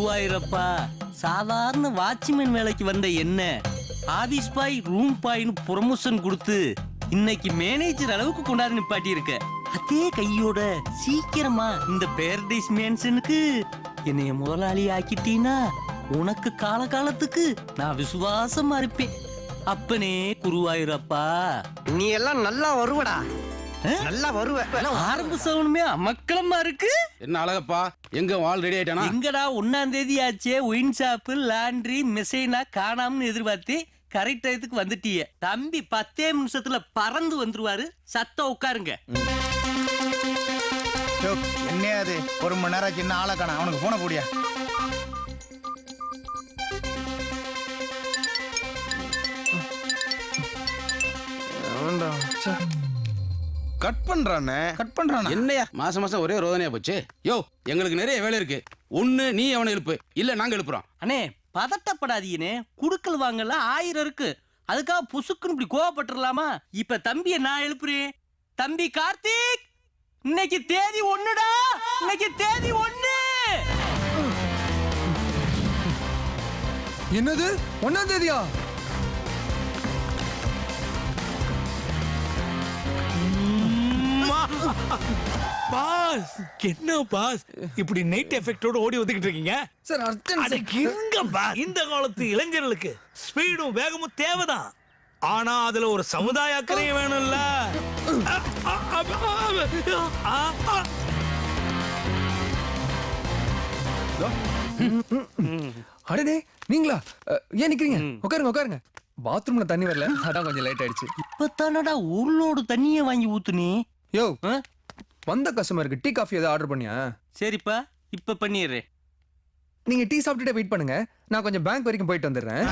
குருவாயிரப்பா, சாதாரண வாட்ச்மேன் வேலைக்கு வந்த என்ன ஆபீஸ் பாய் ரூம் பாய்னு ப்ரொமோஷன் கொடுத்து இன்னைக்கு மேனேஜர் அளவுக்கு கொண்டாடி நிப்பாட்டி இருக்க. அதே கையோட சீக்கிரமா இந்த பேரடைஸ் மேன்ஷனுக்கு என்னைய முதலாளி ஆக்கிட்டீனா உனக்கு காலகாலத்துக்கு நான் விசுவாசமா இருப்பேன். அப்பனே குருவாயிரப்பா, நீ எல்லாம் நல்லா வருவடா, நல்லா வருவ. ஆரம்ப சவுனுமே அமக்கலமா இருக்கு. என்ன அழகப்பா, எங்க வால் ரெடி ஆயிட்டானா? எங்கடா 1ஆம் தேதி ஆச்சே, ஒயின் ஷாப்பு லாண்ட்ரி மெசைனா காணாமனு எதிர்பார்த்து கரெக்ட் டயத்துக்கு வந்துட்டிய. தம்பி 10 நிமிஷத்துல பறந்து வந்துருவாரு. சத்தம் உட்காருங்க. என்ன அது 1 மணி நேரம் சின்ன ஆளை காண, அவனுக்கு போன போடியா. கட் பண்றானே. என்னையா மாசம் மாசம் ஒரே ரோதனையா போச்சு. யோ, எங்களுக்கு நிறைய வேலை இருக்கு. ஒண்ணு நீ அவனை எழுப்பு, இல்ல நாங்க எழுப்புறோம். அண்ணே பதட்டப்படாதீங்கனே, குடுக்கல் வாங்கல 1000 இருக்கு. அதுக்காக புசுக்குன்னு இப்படி கோவப்பட்டுறலாமா? இப்ப தம்பியை நான் எழுப்புறேன். தம்பி கார்த்திக், இன்னைக்கு தேதி 1டா, இன்னைக்கு தேதி 1. என்னது 1ஆம் தேதியா? பாஸ், என்ன பாஸ் இப்படி நைட் எஃபெக்டோட ஓடி வந்துகிட்டு இருக்கீங்க? சார் அதுக்கு இருங்க பாஸ், இந்த காலத்து இளைஞர்களுக்கு ஸ்பீடும் வேகமும் தேவைதான். ஆனா அதுல ஒரு சமுதாய அக்கறையும் வேணும்ல. அடடே, நீங்களா? ஏன் நிக்கிறீங்க? உட்காருங்க உட்காருங்க. பாத்ரூம்ல தண்ணி வரல, அதான் கொஞ்சம் லேட் ஆயிடுச்சு. இப்பதானடா ஒரு லோடு தண்ணியை வாங்கி ஊத்துனே. யோ, வந்த கஸ்டமருக்கு டீ காஃபி ஏதாவது ஆர்டர் பண்ணியா? சரிப்பா, இப்ப பண்ணிடுறேன். நீங்க டீ சாப்பிட்டுட்டே வெயிட் பண்ணுங்க, நான் கொஞ்சம் பேங்க் வரைக்கும் போயிட்டு வந்துடுறேன்.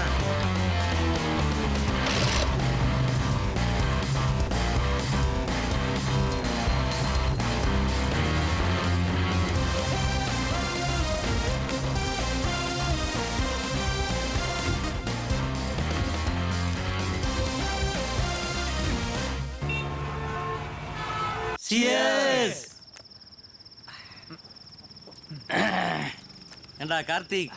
Cheers. ஏண்டா கார்த்திக்,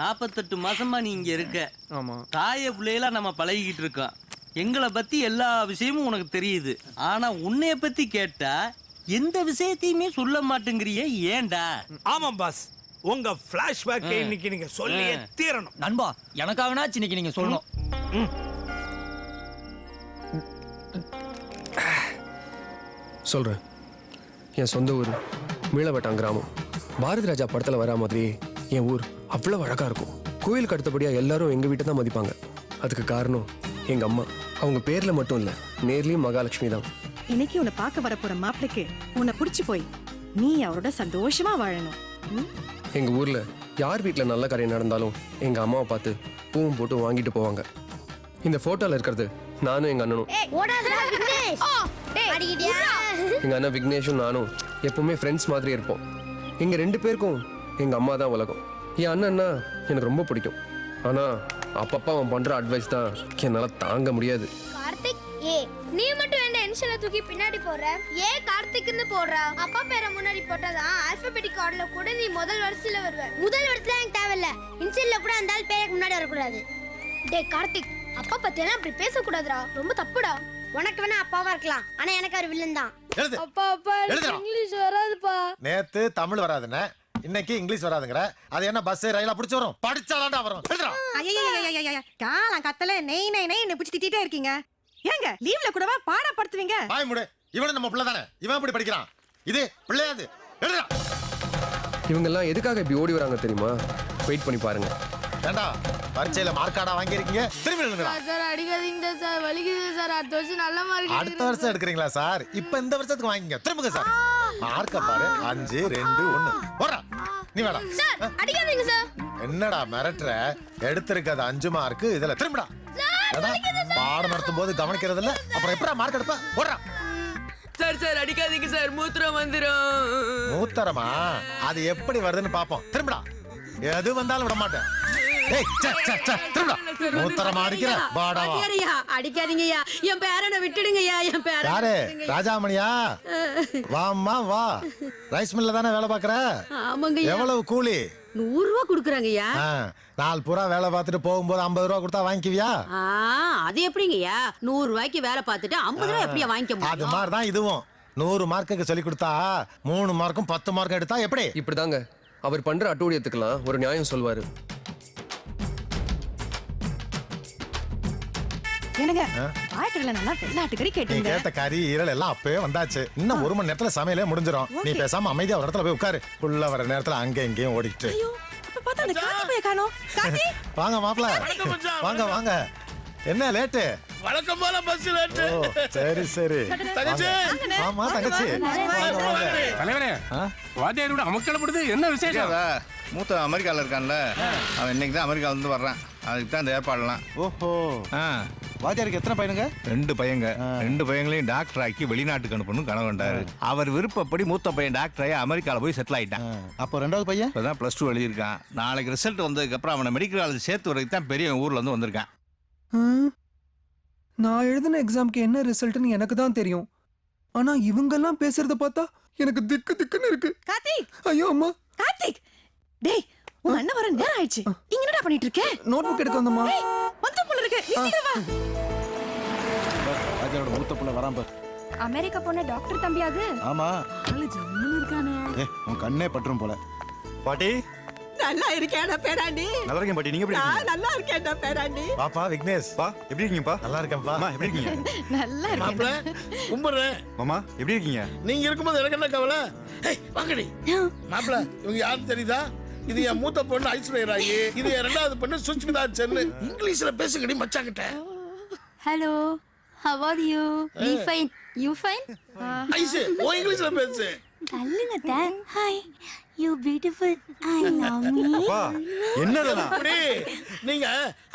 48 மாசமா நீ இங்க இருக்க. ஆமா. தாய பிள்ளையெல்லாம் நம்ம பழகிக்கிட்டு இருக்கோம். எங்களை பத்தி எல்லா விஷயமும் உனக்கு தெரியுது. ஆனா உன்னைய பத்தி கேட்டா எந்த விஷயத்தையுமே சொல்ல மாட்டேங்கிறியே, ஏன்டா? ஆமா பாஸ், உங்க பிளாஷ்பேக் இன்னைக்கு நீங்க சொல்லியே தீரணும். நண்பா, எனக்காகனாச்சு இன்னைக்கு நீங்க சொல்லணும். சொல்கிறேன். என் சொந்த ஊர் மீளவட்டம் கிராமம். பாரதி ராஜா படத்தில் வரா மாதிரி என் ஊர் அவ்வளோ அழகாக இருக்கும். கோயிலுக்கு அடுத்தபடியாக எல்லாரும் எங்கள் வீட்டை தான் மதிப்பாங்க. அதுக்கு காரணம் எங்கள் அம்மா. அவங்க பேரில் மட்டும் இல்லை, நேர்லையும் மகாலட்சுமி தான். இன்னைக்கு உன்னை பார்க்க வரப்போற மாப்பிளைக்கு உன்னை பிடிச்சி போய் நீ அவரோட சந்தோஷமா வாழணும். எங்கள் ஊரில் யார் வீட்டில் நல்ல காரியம் நடந்தாலும் எங்கள் அம்மாவை பார்த்து பூவும் போட்டு வாங்கிட்டு போவாங்க. இந்த ஃபோட்டோவில் இருக்கிறது நானும் எங்கள் அண்ணனும். எங்கள் அண்ணன் விக்னேஷும் நானும் எப்பவுமே ஃப்ரெண்ட்ஸ் மாதிரி இருப்போம். எங்கள் 2 பேருக்கும் எங்கள் அம்மா தான் உலகம். என் அண்ணன்னா எனக்கு ரொம்ப பிடிக்கும். ஆனால் அப்பப்பா அவன் பண்ணுற அட்வைஸ் தான் என்னால் தாங்க முடியாது. கார்த்திக், நீ மட்டும் என்ன இன்ஷியலை தூக்கி பின்னாடி போடுற? கார்த்திக்னு போடுற? அப்பா பேரை முன்னாடி போட்டாதான் ஆல்பபெட்டிக் ஆர்டர்ல கூட நீ முதல் வரிசையில வருவ. முதல் வரிசையில எனக்கு தேவையில்ல, இன்ஷியல்ல கூட அந்த ஆள் பேருக்கு முன்னாடி வரக்கூடாது. டேய் கார்த்திக், அப்பா பத்தியெல்லாம் அப்படி பேசக்கூடாதுடா, ரொம்ப தப்புடா. உனக்கு வேணா அப்பாவா இருக்கலாம், ஆனா எனக்கு அவர் வில்லன் தான். அப்பா அப்பா, இங்கிலீஷ் வராதுப்பா. நேத்து தமிழ் வராதுன்னு, இன்னைக்கு இங்கிலீஷ் வராதுங்கற. அது என்ன பஸ் ரயிலா பிடிச்சு வரும்? படிச்சாலாண்டா வரும். காலம் கத்தல நெய் நெய் நெய் பிடிச்சி திட்டிட்டே இருக்கீங்க. ஏங்க லீவ்ல கூடவா பாடப்படுத்துவீங்க? பாய் மூடு. இவன் நம்ம பிள்ளை தானே, இவன் எப்படி படிக்கிறான்? இது பிள்ளையாது. எழுதுடா. இவங்கெல்லாம் எதுக்காக இப்படி ஓடி வராங்க தெரியுமா? வெயிட் பண்ணி பாருங்க. ஏண்டா பரீட்சையில மார்க்காடா வாங்கியிருக்கீங்க, திரும்பி எழுதுடா. சார் அடிக்காதீங்க சார், வலிக்குது சார். அடுத்த வருஷம் நல்ல மார்க். அடுத்த வருஷம் எடுக்கிறீங்களா சார்? இப்ப இந்த வருஷத்துக்கு வாங்கிங்க, திரும்புங்க சார். மார்க்க பாரு, 5 2 1. போடா நீ வேடா. சார் அடிக்காதீங்க சார். என்னடா மிரட்டுற? எடுத்திருக்கிறது 5 மார்க், இதுல திரும்புடா. பாடம் நடத்தும் போது கவனிக்கிறது இல்ல, அப்புறம் எப்படா மார்க் எடுப்ப? போடா. சார் சார் அடிக்காதீங்க சார், மூத்திரம் வந்துரும். மூத்தரமா? அது எப்படி வருதுன்னு பாப்போம். திரும்புடா. எது வந்தாலும் விட மாட்டேன். ஏய், சே, சே, சே, திரும்புடா. மூத்தரமா அடிக்கிற பாடாவா அடிக்காதீங்கய்யா என் பேரனை விட்டுடுங்கய்யா என் யாரு ராஜாமணியா வாம்மா வா ரைஸ் மில்ல தானே வேலை பாக்குற ஆமாங்கய்யா எவ்வளவு கூலி 100 ரூபா குடுக்குறாங்கய்யா நாலு புறா வேலை பார்த்துட்டு போகும்போது 50 ரூபா கொடுத்தா வாங்கிக்குவியா அது எப்படிங்கய்யா 100 ரூபாய்க்கு வேலை பார்த்துட்டு 50 ரூபாய் எப்படியா வாங்கிக்க அது மாதிரிதான் இதுவும் 100 மார்க்குக்கு சொல்லி கொடுத்தா 3 மார்க்கும் 10 மார்க்கும் எடுத்தா எப்படி இப்படிதாங்க அவர் பண்ற அட்டூழியத்துக்கெல்லாம் ஒரு நியாயம் சொல்வாரு. என்னங்க ஆட்டுல நல்லா வெள்ளாட்டுக்கறி நீ கேட்டீங்க கேட்ட கறி ஈரல் எல்லாம் அப்பவே வந்தாச்சு இன்னும் 1 மணி நேரத்துல சமையலே முடிஞ்சிடும் நீ பேசாம அமைதியா ஒரு இடத்துல போய் உட்காரு உள்ள வர நேரத்துல அங்க இங்கேயும் ஓடிட்டு அப்ப பார்த்தா அந்த காத்து போய் காணோம் காத்தி வாங்க மாப்ள வாங்க வாங்க என்ன லேட்டு வழக்கம் போல பஸ் லேட்டு ஓ சரி சரி தங்கச்சி ஆமா தங்கச்சி வாங்க வாங்க தலைவரே வாத்தியார் கூட அமக்கலப்படுது என்ன விசேஷம்? மூத்த அமெரிக்காவில் இருக்கான்ல அவன் இன்னைக்கு தான் அமெரிக்காவிலேருந்து வர்றான் அதுக்கு தான் இந்த ஏற்பாடுலாம். ஓஹோ வாத்தியாருக்கு எத்தனை பையனுங்க? 2 பையங்க 2 பையங்களையும் டாக்டர் ஆக்கி வெளிநாட்டுக்கு அனுப்பணும் கனவு கண்டாரு. அவர் விருப்பப்படி மூத்த பையன் டாக்டர் ஆகி அமெரிக்காவில் போய் செட்டில் ஆயிட்டான். அப்போ ரெண்டாவது பையன் இப்போ தான் +2 எழுதியிருக்கான். நாளைக்கு ரிசல்ட் வந்ததுக்கப்புறம் அவனை மெடிக்கல் காலேஜ் சேர்த்து வரைக்கும் தான் பெரிய ஊர்ல இருந்து வந்திருக்கான். நான் எழுதின எக்ஸாம்க்கு என்ன ரிசல்ட்னு எனக்கு தான் தெரியும். ஆனா இவங்கெல்லாம் பேசுறத பார்த்தா எனக்கு திக்கு திக்குன்னு இருக்கு. கார்த்திக் ஐயோ அம்மா. கார்த்திக் டேய் உன் அண்ணன் வர நேரம் ஆயிடுச்சு இங்க என்னடா பண்ணிட்டு இருக்க நோட்புக் எடுக்க வந்தம்மா. வந்து போல இருக்கு நீ சீக்கிரம் வா வாத்தியாரோட மூத்த புள்ள வரான் பார். அமெரிக்கா போன டாக்டர் தம்பியாது ஆமா ஆளு ஜம்முன்னு இருக்கானே உன் கண்ணே பற்றும் போல. பாட்டி நல்லா இருக்கேடா பேராண்டி நல்லா இருக்கேன் பாட்டி. நீங்க எப்படி நான் நல்லா இருக்கேன்டா பேராண்டி பாப்பா விக்னேஷ் பா எப்படி இருக்கீங்கப்பா? நல்லா இருக்கேன்ப்பா எப்படி இருக்கீங்க? நல்லா மாப்ள இருக்கேன் கும்பிடுறேன். மாமா எப்படி இருக்கீங்க? நீங்க இருக்கும்போது எனக்கு என்ன கவலை? ஏய் வாங்கடி மாப்ள இவங்க யாரும் தெரியுதா? இது என் மூத்த பொண்ணு ஐஸ்வர்யா ராயி, இது என் 2வது பொண்ணு சுஷ்மிதா சென்னு. இங்கிலீஷ்ல பேசுங்கடி மச்சாங்கிட்ட. Hello how are you we fine you fine ஐஸ் ஓ இங்கிலீஷ்ல பேசு. தள்ளுங்க தான் hi you beautiful I love me என்னதெல்லாம் அப்படி நீங்க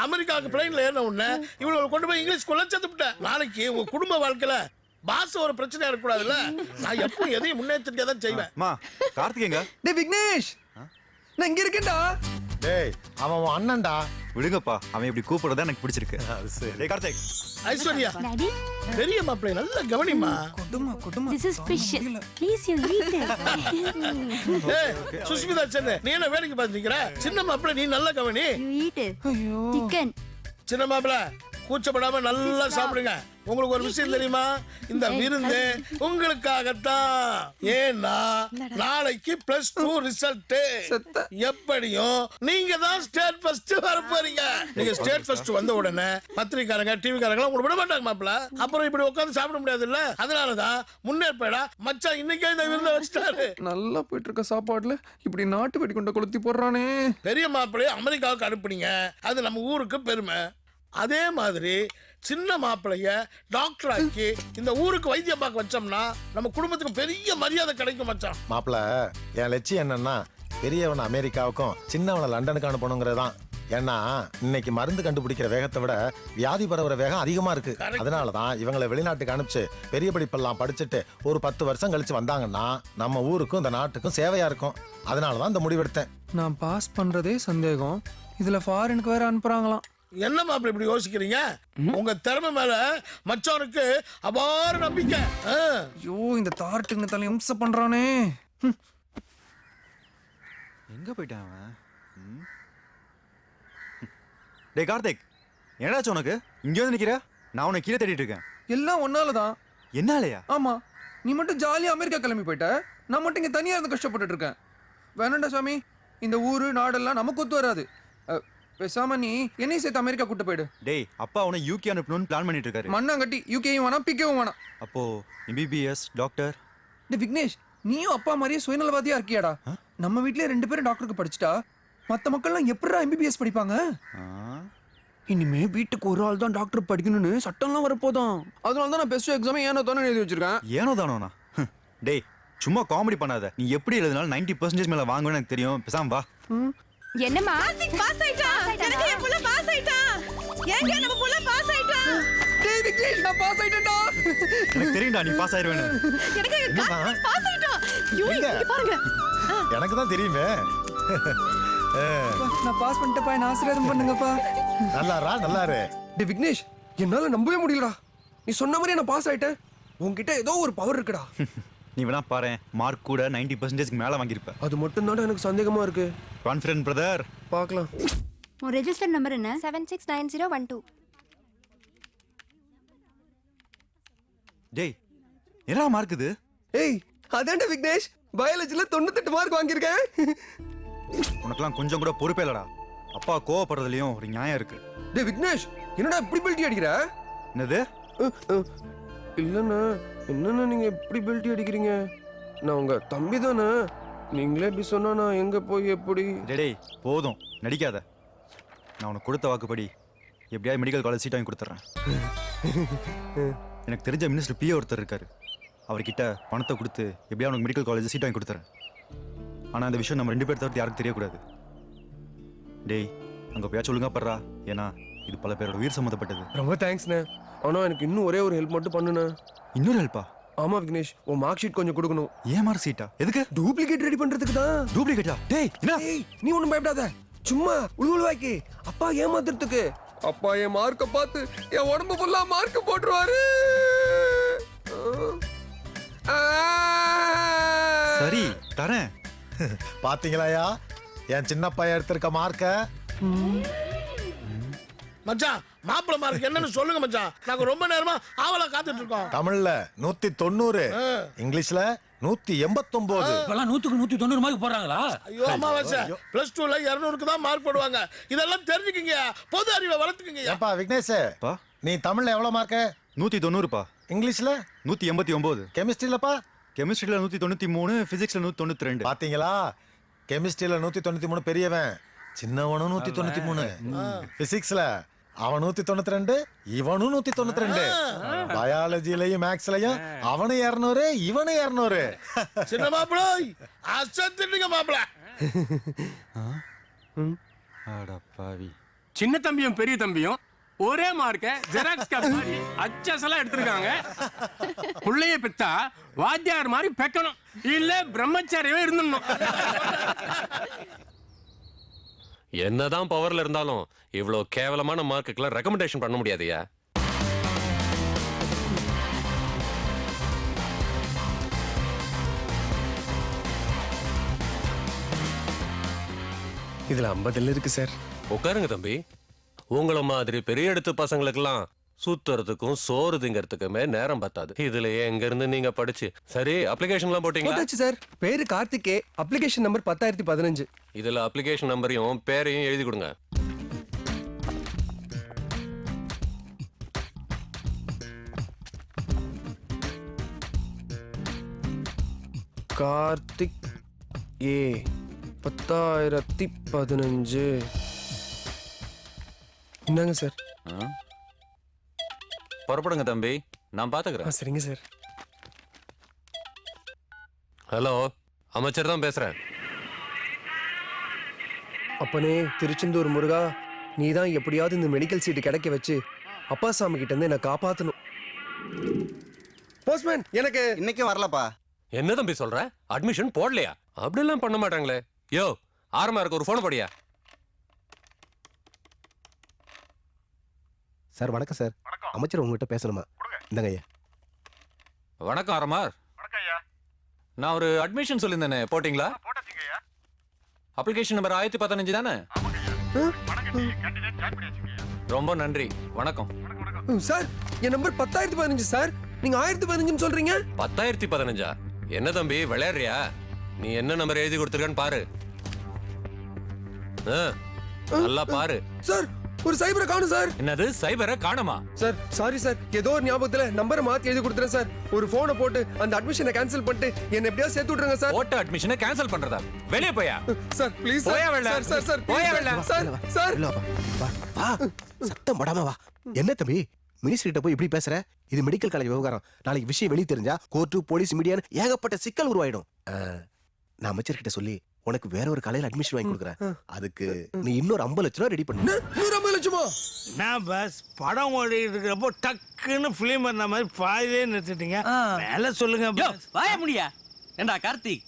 அமெரிக்காவுக்கு பிளைன்ல ஏறின உடனே இவ்வளவு கொண்டு போய் இங்கிலீஷ் கொள்ள சேர்த்துட்டேன். நாளைக்கு உங்க குடும்ப வாழ்க்கையில பாச ஒரு பிரச்சனையா இருக்கக்கூடாதுல்ல. நான் எப்பவும் எதையும் முன்னெச்சரிக்கையா தான் செய்வேன். மா கார்த்திகேங்க டேய் விக்னேஷ் நான் இங்க இருக்கேன்டா. டேய் அவன் உன் அண்ணன்டா விடுங்கப்பா அவன் இப்படி கூப்பிடுறதா எனக்கு பிடிச்சிருக்கு. அது சரி டேய் கார்த்திக் ஐஸ்வர்யா டாடி பெரிய மாப்பிள்ளை நல்ல கவனிமா. கொடுமா this is fish please you eat ஏய் சுஷ்மிதா சென்னு நீ என்ன வேலைக்கு பாத்துக்கிற? சின்ன மாப்பிள்ளை நீ நல்ல கவனி. யூ ஈட் ஐயோ சிக்கன் சின்ன மாப்பிள்ளை கூச்சப்படாம நல்லா சாப்பிடுங்க. உங்களுக்கு ஒரு விஷயம் தெரியுமா? இந்த விருந்து உங்களுக்காகத்தான். ஏன்னா நாளைக்கு +2 ரிசல்ட். எப்படியும் நீங்க தான் ஸ்டேட் ஃபர்ஸ்ட் வர போறீங்க. நீங்க ஸ்டேட் ஃபர்ஸ்ட் வந்த உடனே பத்திரிக்காரங்க டிவிக்காரங்க உங்களுக்கு விட மாட்டாங்க மாப்பிள. அப்புறம் இப்படி உட்கார்ந்து சாப்பிட முடியாது இல்ல. அதனாலதான் முன்னேற்படா மச்சான் இன்னைக்கே இந்த விருந்தை வச்சுட்டாரு. நல்லா போயிட்டு இருக்க சாப்பாடுல இப்படி நாட்டு வெடி கொண்ட கொளுத்தி போடுறானே. பெரிய மாப்பிள்ளைய அமெரிக்காவுக்கு அனுப்புனீங்க, அது நம்ம ஊருக்கு பெருமை. அதே மாதிரி சின்ன மாப்பிளைய டாக்டர் ஆக்கி இந்த ஊருக்கு வைத்தியம் பார்க்க வச்சோம்னா நம்ம குடும்பத்துக்கு பெரிய மரியாதை கிடைக்கும் மச்சான். மாப்பிள என் லட்சியம் என்னன்னா பெரியவனை அமெரிக்காவுக்கும் சின்னவனை லண்டனுக்கு அனுப்பணுங்கிறது தான். ஏன்னா இன்னைக்கு மருந்து கண்டுபிடிக்கிற வேகத்தை விட வியாதி பரவுற வேகம் அதிகமா இருக்கு. அதனாலதான் இவங்களை வெளிநாட்டுக்கு அனுப்பிச்சு பெரிய படிப்பெல்லாம் படிச்சுட்டு ஒரு 10 வருஷம் கழிச்சு வந்தாங்கன்னா நம்ம ஊருக்கும் இந்த நாட்டுக்கும் சேவையா இருக்கும். அதனாலதான் இந்த முடிவெடுத்தேன். நான் பாஸ் பண்றதே சந்தேகம், இதுல ஃபாரினுக்கு வேற அனுப்புறாங்களாம். என்ன மாப்பிள்ளை இப்படி யோசிக்கிறீங்க? உங்க திறமை மேல மச்சானுக்கு அபார நம்பிக்கை. ஐயோ இந்த தார்ட்டுங்க தலை இம்சை பண்றானே. எங்க போயிட்டான் அவன்? டேய் கார்த்திக் என்னடாச்சு உனக்கு? இங்க வந்து நிக்கிற? நான் உன்னை கீழே தேடிட்டு இருக்கேன். எல்லாம் ஒன்னாலதான். என்னாலயா? ஆமா நீ மட்டும் ஜாலியா அமெரிக்கா கிளம்பி போயிட்ட, நான் மட்டும் இங்க தனியா இருந்து கஷ்டப்பட்டுட்டு இருக்கேன். வேணாண்டா சாமி, இந்த ஊரு நாடெல்லாம் நமக்கு ஒத்து வராது. பேசாம நீ என்னையும் சேர்த்து அமெரிக்கா கூட்டு போயிடு. டேய் அப்பா அவனை யூகே அனுப்பணும்னு பிளான் பண்ணிட்டு இருக்காரு. மண்ணாங்கட்டி யூகேயும் வேணாம் பிகேவும் வேணாம். அப்போ MBBS டாக்டர். டேய் விக்னேஷ் நீயும் அப்பா மாதிரியே சுயநலவாதியா இருக்கியாடா? நம்ம வீட்லயே 2 பேரும் டாக்டருக்கு படிச்சுட்டா மத்த மக்கள்லாம் எப்படிடா MBBS படிப்பாங்க? இனிமே வீட்டுக்கு ஒரு ஆள் தான் டாக்டர் படிக்கணும்னு சட்டம்லாம் வரப்போதான். அதனால தான் நான் பெஸ்ட் எக்ஸாம் ஏனோ தானே எழுதி வச்சிருக்கேன். ஏனோ தானோண்ணா? டேய் சும்மா காமெடி பண்ணாத. நீ எப்படி எழுதினாலும் 90% மேல வாங்குவேன்னு எனக்கு தெரியும். பேசாம வா. என்னம்மா கார்த்திக் பாஸ் ஆயிட்டான். எனக்கு என் புள்ள பாஸ் ஆயிட்டான். ஏங்க நம்ம புள்ள பாஸ் ஆயிட்டான். டேய் விக்னேஷ் நான் பாஸ் ஆயிட்டேன்டா. எனக்கு தெரியும்டா நீ பாஸ் ஆயிருவேன்னு. எனக்கு கார்த்திக் பாஸ் ஆயிட்டான். யூ இங்க பாருங்க. எனக்கு தான் தெரியுமே. நான் பாஸ் பண்ணிட்டப்பா, என்ன ஆசீர்வாதம் பண்ணுங்கப்பா. நல்லாரு டேய் விக்னேஷ், என்னால நம்பவே முடியலடா. நீ சொன்ன மாதிரி நான் பாஸ் ஆயிட்டேன். உன்கிட்ட ஏதோ ஒரு பவர் இருக்குடா. நீ வேணா பாரு, மார்க் கூட 90% மேல வாங்கியிருப்ப. அது மட்டும் தான் எனக்கு சந்தேகமா இருக்கு. Confident brother. பார்க்கலாம். உன் ரெஜிஸ்டர் நம்பர் என்ன? 769012. டேய் என்ன மார்க் இது? ஏய், அதான்டா விக்னேஷ், பயாலஜில 98 மார்க் வாங்கியிருக்கேன். உனக்கெல்லாம் கொஞ்சம் கூட பொறுப்பே இல்லடா. அப்பா கோவப்படுறதுலயும் ஒரு நியாயம் இருக்கு. டேய் விக்னேஷ், என்னடா இப்படி பெல்ட்டி அடிக்கிற? என்னது? இல்லண்ணா, என்னண்ணா நீங்க எப்படி பெல்ட்டி அடிக்கிறீங்க? நான் உங்க தம்பி தானே. நீங்களே இப்படி சொன்னா நான் எங்க போய் எப்படி? டேய் போதும் நடிக்காத. நான் உனக்கு கொடுத்த வாக்குப்படி எப்படியாவது மெடிக்கல் காலேஜ் சீட் வாங்கி கொடுத்துட்றேன். எனக்கு தெரிஞ்ச மினிஸ்டர் பிஏ ஒருத்தர் இருக்காரு. அவர்கிட்ட பணத்தை கொடுத்து எப்படியா உனக்கு மெடிக்கல் காலேஜ் சீட் வாங்கி கொடுத்துறேன். ஆனால் அந்த விஷயம் நம்ம 2 பேர் தவிர்த்து யாருக்கும் தெரியக்கூடாது. டேய் அங்கே போயா சொல்லுங்க படுறா, ஏன்னா இது பல பேரோட உயிர் சம்மந்தப்பட்டது. ரொம்ப தேங்க்ஸ்ண்ணே. ஆனா எனக்கு இன்னும் ஒரே ஒரு ஹெல்ப் மட்டும் பண்ணுண்ணே. இன்னொரு ஹெல்ப்பா? ஆமா விக்னேஷ், உன் மார்க் ஷீட் கொஞ்சம் கொடுக்கணும். ஏன் மார்க் ஷீட்டா? எதுக்கு? டூப்ளிகேட் ரெடி பண்றதுக்கு தான். டூப்ளிகேட்டா? டேய் என்ன? ஏய், நீ ஒண்ணும் பயப்படாத. சும்மா உழுவுழுவாக்கி அப்பா ஏமாத்துறதுக்கு. அப்பா என் மார்க்க பார்த்து என் உடம்பு ஃபுல்லா மார்க் போட்டுருவாரு. சரி தரேன். பாத்தீங்களாயா என் சின்ன பையன் எடுத்திருக்க மார்க்க? மச்சான் மாப்பிள மார்க் என்னன்னு சொல்லுங்க மச்சான். நாங்க ரொம்ப நேரமா ஆவலா காத்துட்டு இருக்கோம். தமிழ்ல 190, இங்கிலீஷ்ல 189. இப்பெல்லாம் 100க்கு 190 மார்க் போடுறாங்களா? ஐயோ அமாவாசை, +2ல 200க்கு தான் மார்க் போடுவாங்க. இதெல்லாம் தெரிஞ்சுக்கங்க, பொது அறிவை வளர்த்துக்கங்க. ஏப்பா விக்னேஷ், நீ தமிழ்ல எவ்வளவு மார்க்க? 190பா. இங்கிலீஷ்ல 189. கெமிஸ்ட்ரியிலப்பா? கெமிஸ்ட்ரியில 193, பிசிக்ஸ்ல 192. பாத்தீங்களா, கெமிஸ்ட்ரியில 193 பெரியவன், சின்னவனும் 193. பிசிக்ஸ்ல அவன் 192, இவனும் 192. பயாலஜிலையும் மேக்ஸ்லயும் அவனு 200, இவனு 200. சின்ன மாப்பிள அசத்திட்டீங்க மாப்பிள. அடப்பாவி. சின்ன தம்பியும் பெரிய தம்பியும் ஒரே மார்க்க ஜெராக்ஸ் காப்பி மாதிரி அச்சசலா எடுத்திருக்காங்க. புள்ளைய பெத்தா வாத்தியார் மாதிரி பெக்கணும், இல்ல பிரம்மச்சாரியவே இருந்துடணும். என்னதான் பவர்ல இருந்தாலும் இவ்வளவு கேவலமான மார்க்குக்கெல்லாம் ரெக்கமெண்டேஷன் பண்ண முடியாதுயா. இதுல 50 இருக்கு சார். உட்காருங்க தம்பி. உங்கள மாதிரி பெரிய இடத்து பசங்களுக்கெல்லாம் சுத்துறதுக்கும் சோறு திங்கறதுக்குமே நேரம் பத்தாது. இதுல எங்க இருந்து நீங்க படிச்சு சரி அப்ளிகேஷன்லாம் போட்டீங்களா? போட்டாச்சு சார். பேரு கார்த்திகே, அப்ளிகேஷன் நம்பர் 10015. இதுல அப்ளிகேஷன் நம்பரையும் பேரையும் எழுதி கொடுங்க. கார்த்திக் ஏ 10015. என்னங்க சார்? புறப்படுங்க தம்பி, நான் பாத்துக்கிறேன். சரிங்க சார். ஹலோ, அமைச்சர் தான் பேசுறேன். அப்பனே திருச்செந்தூர் முருகா, நீ தான் எப்படியாவது இந்த மெடிக்கல் சீட்டு கிடைக்க வச்சு அப்பா சாமி கிட்ட இருந்து என்ன காப்பாத்தணும். போஸ்ட்மேன் எனக்கு இன்னைக்கு வரலப்பா. என்ன தம்பி சொல்ற? அட்மிஷன் போடலையா? அப்படிலாம் பண்ண மாட்டாங்களே. யோ ஆரமா இருக்கு, ஒரு போன் போடியா. சார் வணக்கம் சார். அமைச்சர் உங்ககிட்ட பேசணுமா? இந்தாங்க ஐயா. வணக்கம் ஆரமார். நான் ஒரு அட்மிஷன் சொல்லியிருந்தேனே, போட்டிங்களா? அப்ளிகேஷன் நம்பர் 1015 தானே? ரொம்ப நன்றி, வணக்கம். சார் என் நம்பர் 10015 சார். நீங்க 1015 சொல்றீங்க. 1015? என்ன தம்பி விளையாடுறியா? நீ என்ன நம்பர் எழுதி கொடுத்துருக்கன்னு பாரு. நல்லா பாரு. சார் ஒரு சைபரை காணும் சார். என்னது சைபரை காணுமா? சார் சாரி சார், ஏதோ ஒரு ஞாபகத்துல நம்பரை மாத்தி எழுதி கொடுத்துறேன் சார். ஒரு போனை போட்டு அந்த அட்மிஷனை கேன்சல் பண்ணிட்டு என்ன எப்படியா சேர்த்து விட்டுருங்க சார். போட்ட அட்மிஷனை கேன்சல் பண்றதா? வெளியே போயா சார் ப்ளீஸ். போயா வெளில. சார் சார் சார் போயா வெளில. சார் சார் வா சத்தம் படாம வா. என்ன தம்பி மினிஸ்டர் கிட்ட போய் இப்படி பேசுற? இது மெடிக்கல் காலேஜ் விவகாரம். நாளைக்கு விஷயம் வெளியே தெரிஞ்சா கோர்ட்டு போலீஸ் மீடியான்னு ஏகப்பட்ட சிக்கல் உருவாயிடும். நான் அமைச்சர் கிட்ட சொல்லி உனக்கு வேற ஒரு காலேஜ்ல அட்மிஷன் வாங்கி கொடுக்குறேன். அதுக்கு நீ இன்னொரு 50 லட்சம் ரூபாய் ரெடி பண்ணு. 50 லட்சமா? நான் பஸ் படம் ஓடிட்டு இருக்கிறப்போ டக்குன்னு பிலிம் பண்ண மாதிரி பாதிலே நிறுத்திட்டீங்க. மேல சொல்லுங்க. வாய முடியா? ஏண்டா கார்த்திக்,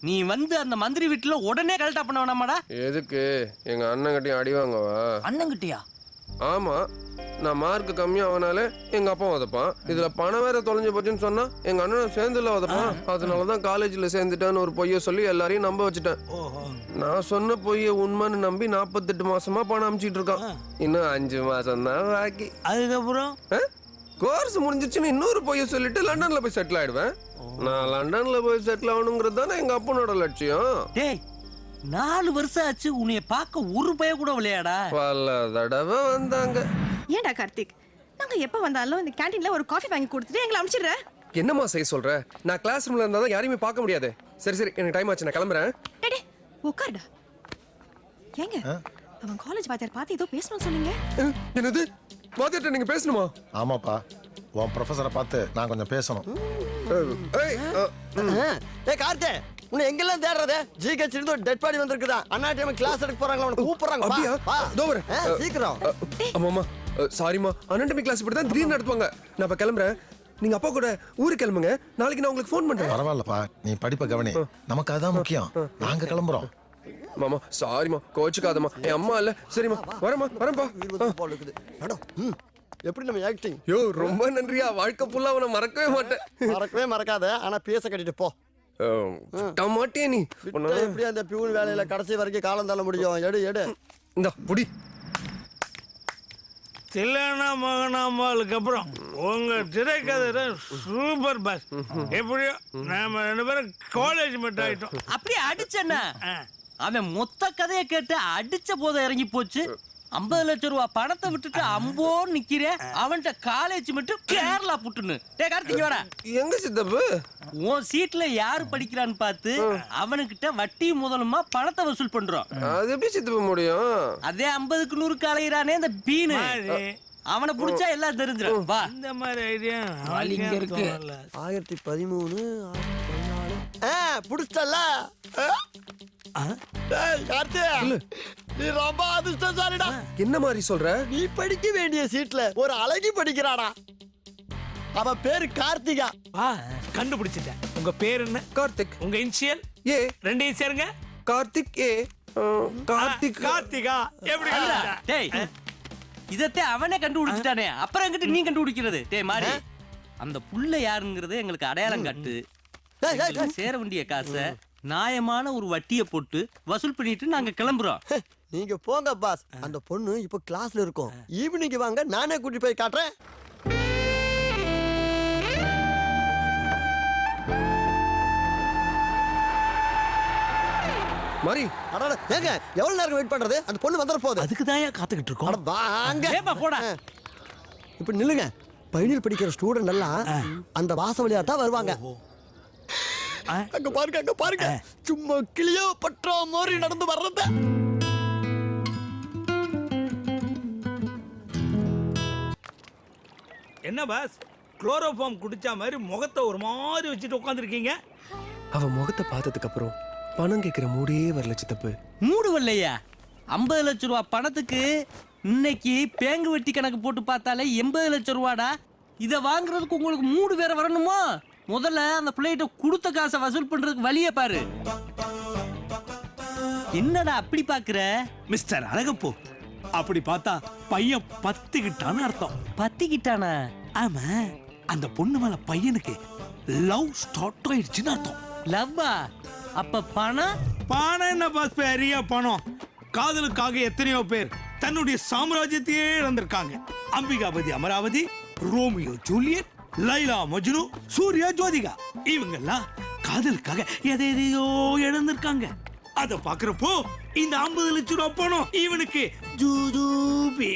நீ வந்து அந்த மந்திரி வீட்டுல உடனே கலெக்டா பண்ண வேணாமாடா? எதுக்கு எங்க அண்ணன் கிட்டயும் அடி வாங்கவா? அண்ணங்கிட்டியா? ஆமா, நான் மார்க் கம்மியாவனாலே எங்க அப்பா உதப்பான். இதுல பணம் வேற தொலைஞ்சு போச்சுன்னு சொன்னா எங்க அண்ணன் சேர்ந்துல உதப்பான். அதனாலதான் காலேஜ்ல சேர்ந்துட்டான்னு ஒரு பொய்ய சொல்லி எல்லாரையும் நம்ப வச்சுட்டேன். நான் சொன்ன பொய்ய உண்மைன்னு நம்பி 48 மாசமா பணம் அனுப்பிச்சிட்டு இருக்கான். இன்னும் 5 மாசம் தான் பாக்கி. அதுக்கப்புறம் கோர்ஸ் முடிஞ்சிச்சுன்னு இன்னொரு பொய்ய சொல்லிட்டு லண்டன்ல போய் செட்டில் ஆயிடுவேன். நான் லண்டன்ல போய் செட்டில் ஆகணுங்கிறது தானே எங்க அப்பனோட லட்சியம். டேய் 4 வருஷம் ஆச்சு உன்னைய பார்க்க ஒரு பய கூட விளையாடா? பல தடவை வந்தாங்க. ஏன்டா கார்த்திக், நாங்க எப்ப வந்தாலும் இந்த கேண்டீன்ல ஒரு காஃபி வாங்கி கொடுத்துட்டு எங்களை அனுப்பிச்சிடுற. என்னம்மா செய்ய சொல்ற? நான் கிளாஸ் ரூம்ல இருந்தா தான் யாரையுமே பார்க்க முடியாது. சரி சரி, எனக்கு டைம் ஆச்சு, நான் கிளம்புறேன். டேய் உட்கார்டா. ஏங்க அவன் காலேஜ் வாத்தியார் பார்த்து ஏதோ பேசணும்னு சொன்னீங்க. என்னது? வாத்தியார்ட்ட நீங்க பேசணுமா? ஆமாப்பா, உன் ப்ரொஃபஸரை பார்த்து நான் கொஞ்சம் பேசணும். ஏய் கார்த்தே, உன்னை எங்கெல்லாம் தேடுறது? ஜிஹெச் இருந்து ஒரு டெட் பாடி வந்திருக்குதா? அண்ணா டைம் கிளாஸ் எடுக்க போறாங்க, அவனை கூப்பிடுறாங்க. அப்படியா? வா இதோ வரேன். சீக்கிரம். ஆமாம்மா, சாரிம்மா, அனாட்டமி கிளாஸ் இப்படி தான் திடீர்னு நடத்துவாங்க. நான் இப்ப கிளம்புறேன். நீங்க அப்பா கூட ஊருக்கு கிளம்புங்க. நாளைக்கு நான் உங்களுக்கு ஃபோன் பண்றேன். பரவாயில்லப்பா, நீ படிப்பை கவனி, நமக்கு அதான் முக்கியம். நாங்க கிளம்புறோம். மாமா சாரிம்மா, கோச்சுக்காதம்மா. என் அம்மா இல்ல. சரிம்மா, வரேம்மா, வரேன்ப்பா. எப்படி நம்ம ஆக்டிங்? யோ, ரொம்ப நன்றியா. வாழ்க்கை ஃபுல்லா அவனை மறக்கவே மாட்டேன். மறக்கவே மறக்காத, ஆனா பேச கட்டிட்டு போ. மாட்டியே நீ. எப்படி அந்த பியூன் வேலையில கடைசி வரைக்கும் காலம் தள்ள முடியும்? எடு எடு. இந்த புடி. தில்லானா மகனாமாளுக்கு அப்புறம் உங்க திரைக்கதை சூப்பர் பாஸ். எப்படியோ நாம 2 பேரும் காலேஜ் மட்டும் ஆயிட்டோம். அப்படியே அடிச்சண்ணா. அவன் மொத்த கதையை கேட்டு அடிச்ச போத இறங்கி போச்சு. 50 லட்சம் ரூபாய் பணத்தை விட்டுட்டு அம்போ நிக்கிறேன். அவன்கிட்ட காலேஜ் மட்டும் கேரளா புட்டுன்னு. டேய் கார்த்திக் வாடா. எங்க சித்தப்பு? உன் சீட்ல யாரு படிக்கிறான்னு பார்த்து அவனுக்கிட்ட வட்டி முதலுமா பணத்தை வசூல் பண்றோம். அது எப்படி சித்தப்பு முடியும்? அதே 50க்கு 100 அலையிறானே இந்த பீனு. அவனை புடிச்சா எல்லாம் தெரிஞ்சிடும். வா, இந்த மாதிரி ஐடியா இங்க இருக்கு. 1013 14 புடிச்சல. நீ ரொம்ப அதிர்ஷ்டசாலிடா. என்ன மாதிரி சொல்ற? நீ படிக்க வேண்டிய சீட்ல ஒரு அழகி படிக்கிறாடா. அவ பேரு கார்த்திகா. கண்டுபிடிச்சிட்டேன். உங்க பேர் என்ன? கார்த்திக். உங்க இனிஷியல்? ஏ. 2 சேருங்க. கார்த்திக் ஏ. கார்த்திக். கார்த்திகா. எப்படி? டேய் இதத்தே அவனே கண்டுபிடிச்சிட்டானே, அப்புறம் எங்கிட்ட நீ கண்டுபிடிக்கிறது? டேய் மாறி, அந்த புள்ள யாருங்கிறது எங்களுக்கு அடையாளம் காட்டு. சேர வேண்டிய காசை நியாயமான ஒரு வட்டியை போட்டு வசூல் பண்ணிட்டு நாங்க கிளம்புறோம். நீங்க போங்க பாஸ். அந்த பொண்ணு இப்ப கிளாஸ்ல இருக்கும். ஈவினிங் வாங்க, நானே கூட்டி போய் காட்டுறேன். மாரி, ஏங்க எவ்வளவு நேரம் வெயிட் பண்றது? அந்த பொண்ணு வந்துற போகுது. அதுக்கு தான் காத்துக்கிட்டு இருக்கோம். வாங்க போடா. இப்ப நில்லுங்க. பைனல் படிக்கிற ஸ்டூடெண்ட் எல்லாம் அந்த வாச வழியா தான் வருவாங்க. அங்க பாருங்க, அங்க பாருங்க. சும்மா கிளியோ பற்றா மாதிரி நடந்து வர்றத. என்ன பாஸ், குளோரோஃபார்ம் குடிச்சா மாதிரி முகத்தை ஒரு மாதிரி வச்சுட்டு உட்காந்துருக்கீங்க? அவ முகத்தை பார்த்ததுக்கு அப்புறம் பணம் கேட்கிற மூடே வரல சித்தப்பு. மூடு வரலையா? 50 லட்சம் ரூபாய் பணத்துக்கு இன்னைக்கு பேங்கு வெட்டி கணக்கு போட்டு பார்த்தாலே 80 லட்சம் ரூபாடா. இதை வாங்குறதுக்கு உங்களுக்கு மூடு வேற வரணுமா? முதல்ல அந்த பிள்ளைகிட்ட கொடுத்த காசை வசூல் பண்றதுக்கு வழியை பாரு. என்னடா அப்படி பாக்குற? மிஸ்டர் அழகப்போ, அப்படி பார்த்தா பையன் பத்திக்கிட்டான்னு அர்த்தம். பத்திக்கிட்டானா? ஆமா, அந்த பொண்ணு மேல பையனுக்கு லவ் ஸ்டார்ட் ஆயிடுச்சுன்னு அர்த்தம். லவ்வா? அப்ப பணம்? பணம் என்ன பாஸ், பெரிய பணம். காதலுக்காக எத்தனையோ பேர் தன்னுடைய சாம்ராஜ்யத்தையே இழந்திருக்காங்க. அம்பிகாபதி அமராவதி, ரோமியோ ஜூலியட், லைலா மஜ்னு, சூர்யா ஜோதிகா, இவங்கெல்லாம் காதலுக்காக எதையோ இழந்திருக்காங்க. அத பாக்குறப்போ இந்த 50 லட்சம் ரூபாய் பணம் இவனுக்கு ஜூஜூபி.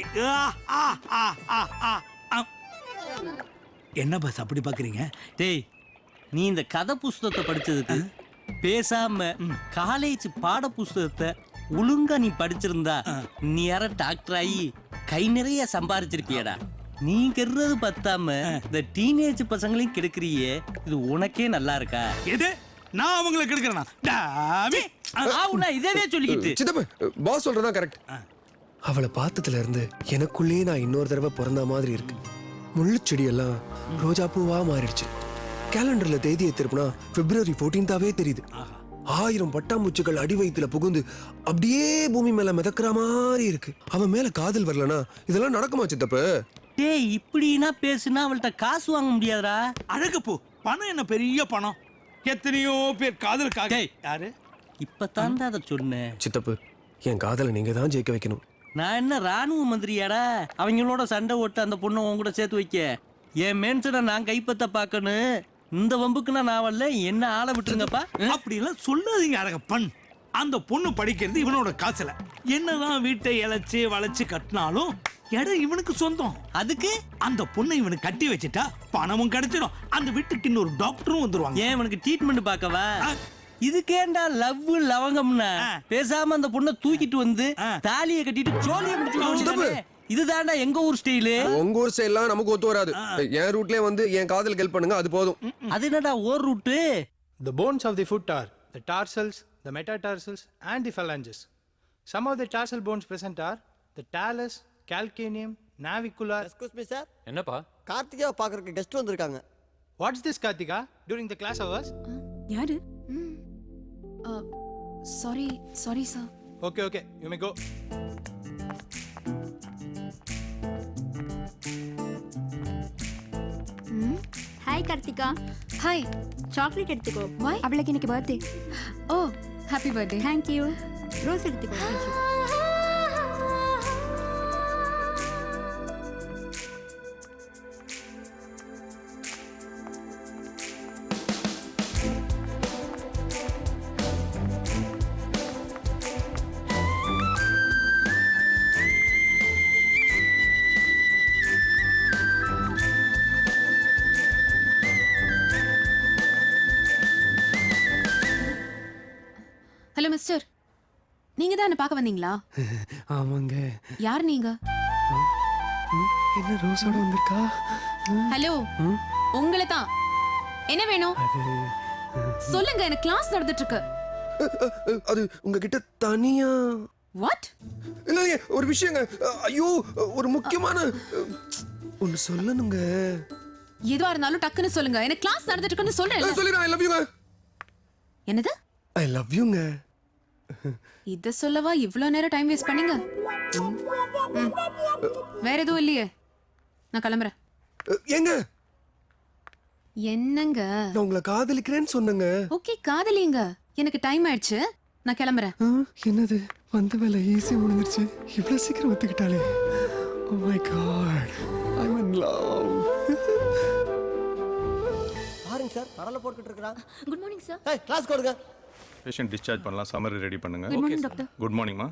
என்ன பாஸ் அப்படி பாக்குறீங்க? டேய், நீ இந்த கதை புஸ்தகத்தை படிச்சதுக்கு பேசாம காலேஜ் பாட புஸ்தகத்தை ஒழுங்கா நீ படிச்சிருந்தா நீ யார டாக்டர் ஆகி கை நிறைய சம்பாரிச்சிருப்பியடா. நீ கெடுறது பத்தாம இந்த டீனேஜ் பசங்களையும் கெடுக்கிறியே, இது உனக்கே நல்லா இருக்கா? எது நான் அவங்களை கெடுக்கிறேனா? டாமி இதவே சொல்லிக்கிட்டு. சித்தப்பு, பாஸ் சொல்றதா கரெக்ட். அவளை பார்த்ததுல இருந்து எனக்குள்ளேயே நான் இன்னொரு தடவை பிறந்த மாதிரி இருக்கு. முள்ளு செடியெல்லாம் ரோஜா பூவா மாறிடுச்சு. கேலண்டர்ல தேதியை திருப்பினா February 14th தெரியுது. 1000 பட்டாம்பூச்சிகள் அடி வயித்துல புகுந்து அப்படியே பூமி மேல மிதக்கிற மாதிரி இருக்கு. அவன் மேல காதல் வரலனா இதெல்லாம் நடக்குமா சித்தப்பு? டேய் இப்படின்னா பேசுனா அவள்கிட்ட காசு வாங்க முடியாதுடா. அழகு போ, பணம் என்ன பெரிய பணம், எத்தனையோ பேர் காதலுக்காக. யாரு இப்பதான்டா அதை சொன்னேன். சித்தப்பு, என் காதலை நீங்க தான் ஜெயிக்க வைக்கணும். நான் என்ன ராணுவ மந்திரியாடா அவங்களோட சண்டை ஓட்டு அந்த பொண்ணை உன் கூட சேர்த்து வைக்க? என் மேன்சனை நான் கைப்பற்ற பார்க்கணும். இந்த வம்புக்குன்னா நான் வரல, என்ன ஆளை விட்டுருங்கப்பா. அப்படி எல்லாம் சொல்லாதீங்க அழகப்பன். அந்த பொண்ணு படிக்கிறது இவனோட காசுல. என்னதான் வீட்டை இழைச்சு வளைச்சு கட்டினாலும் இடம் இவனுக்கு சொந்தம். அதுக்கு அந்த பொண்ணை இவனுக்கு கட்டி வச்சுட்டா பணமும் கிடைச்சிடும், அந்த வீட்டுக்கு இன்னொரு டாக்டரும் வந்துருவாங்க. ஏன் இவனுக்கு ட்ரீட்மெண்ட் பார்க்கவா? இதுக்கேண்டா லவ் லவங்கம்னா பேசாம அந்த பொண்ணை தூக்கிட்டு வந்து தாலியை கட்டிட்டு சோழியை முடிச்சு. இதுதான்டா எங்க ஊர் ஸ்டைலு. உங்க ஊர் ஸ்டைல்லாம் நமக்கு ஒத்து வராது. என் ரூட்லயே வந்து என் காதலுக்கு ஹெல்ப் பண்ணுங்க, அது போதும். அது என்னடா ஓர் route? The bones of the foot are the tarsals, the metatarsals and the phalanges. Some of the tarsal bones present are the talus, calcaneum, navicular. Excuse me sir. என்னப்பா? கார்த்திகா பார்க்கறதுக்கு கெஸ்ட் வந்திருக்காங்க. What is this Kartika during the class hours? யாரு? Sorry sir. Okay, you may go. Hi Karthika. Hi. Chocolate எடுத்துக்கோ. Why? அவளுக்கு இன்னைக்கு birthday. Oh, happy birthday. Thank you. Rose எடுத்துக்கோ. Hello mister, நீங்க தான் என்ன பார்க்க வந்தீங்களா? ஆமாங்க. யார் நீங்க? என்ன ரோஸோட வந்திருக்கா? ஹலோ, உங்களை தான். என்ன வேணும் சொல்லுங்க, எனக்கு கிளாஸ் நடந்துட்டு இருக்கு. அது உங்ககிட்ட தனியா. வாட்? இல்லையே, ஒரு விஷயங்க. ஐயோ, ஒரு முக்கியமான ஒன்னு சொல்லணுங்க. எதுவா இருந்தாலும் டக்குன்னு சொல்லுங்க, எனக்கு கிளாஸ் நடந்துட்டு இருக்குன்னு சொல்றேன். சொல்லிடுறேன். ஐ லவ் யூங்க. என்னது? ஐ லவ் யூங்க. இத சொல்லவா இவ்ளோ நேரம் டைம் வேஸ்ட் பண்ணீங்க? வேற எதுவும் இல்லையே, நான் கிளம்புறேன். எங்க? என்னங்க? நான் உங்களை காதலிக்கிறேன்னு சொன்னங்க. ஓகே, காதலிங்க. எனக்கு டைம் ஆயிடுச்சு, நான் கிளம்புறேன். என்னது, வந்த வேலை ஈஸியா முடிஞ்சிருச்சு. இவ்வளவு சீக்கிரம் ஒத்துக்கிட்டாலே. Oh my god, I am in love. பாருங்க சார், கடல போட்டுட்டு இருக்கறான். Good morning sir. ஏய், கிளாஸ் கொடுங்க. பேஷண்ட் டிஸ்சார்ஜ் பண்ணலாம். சம்மரி ரெடி பண்ணுங்க. Good morning doctor. குட் மார்னிங்மா.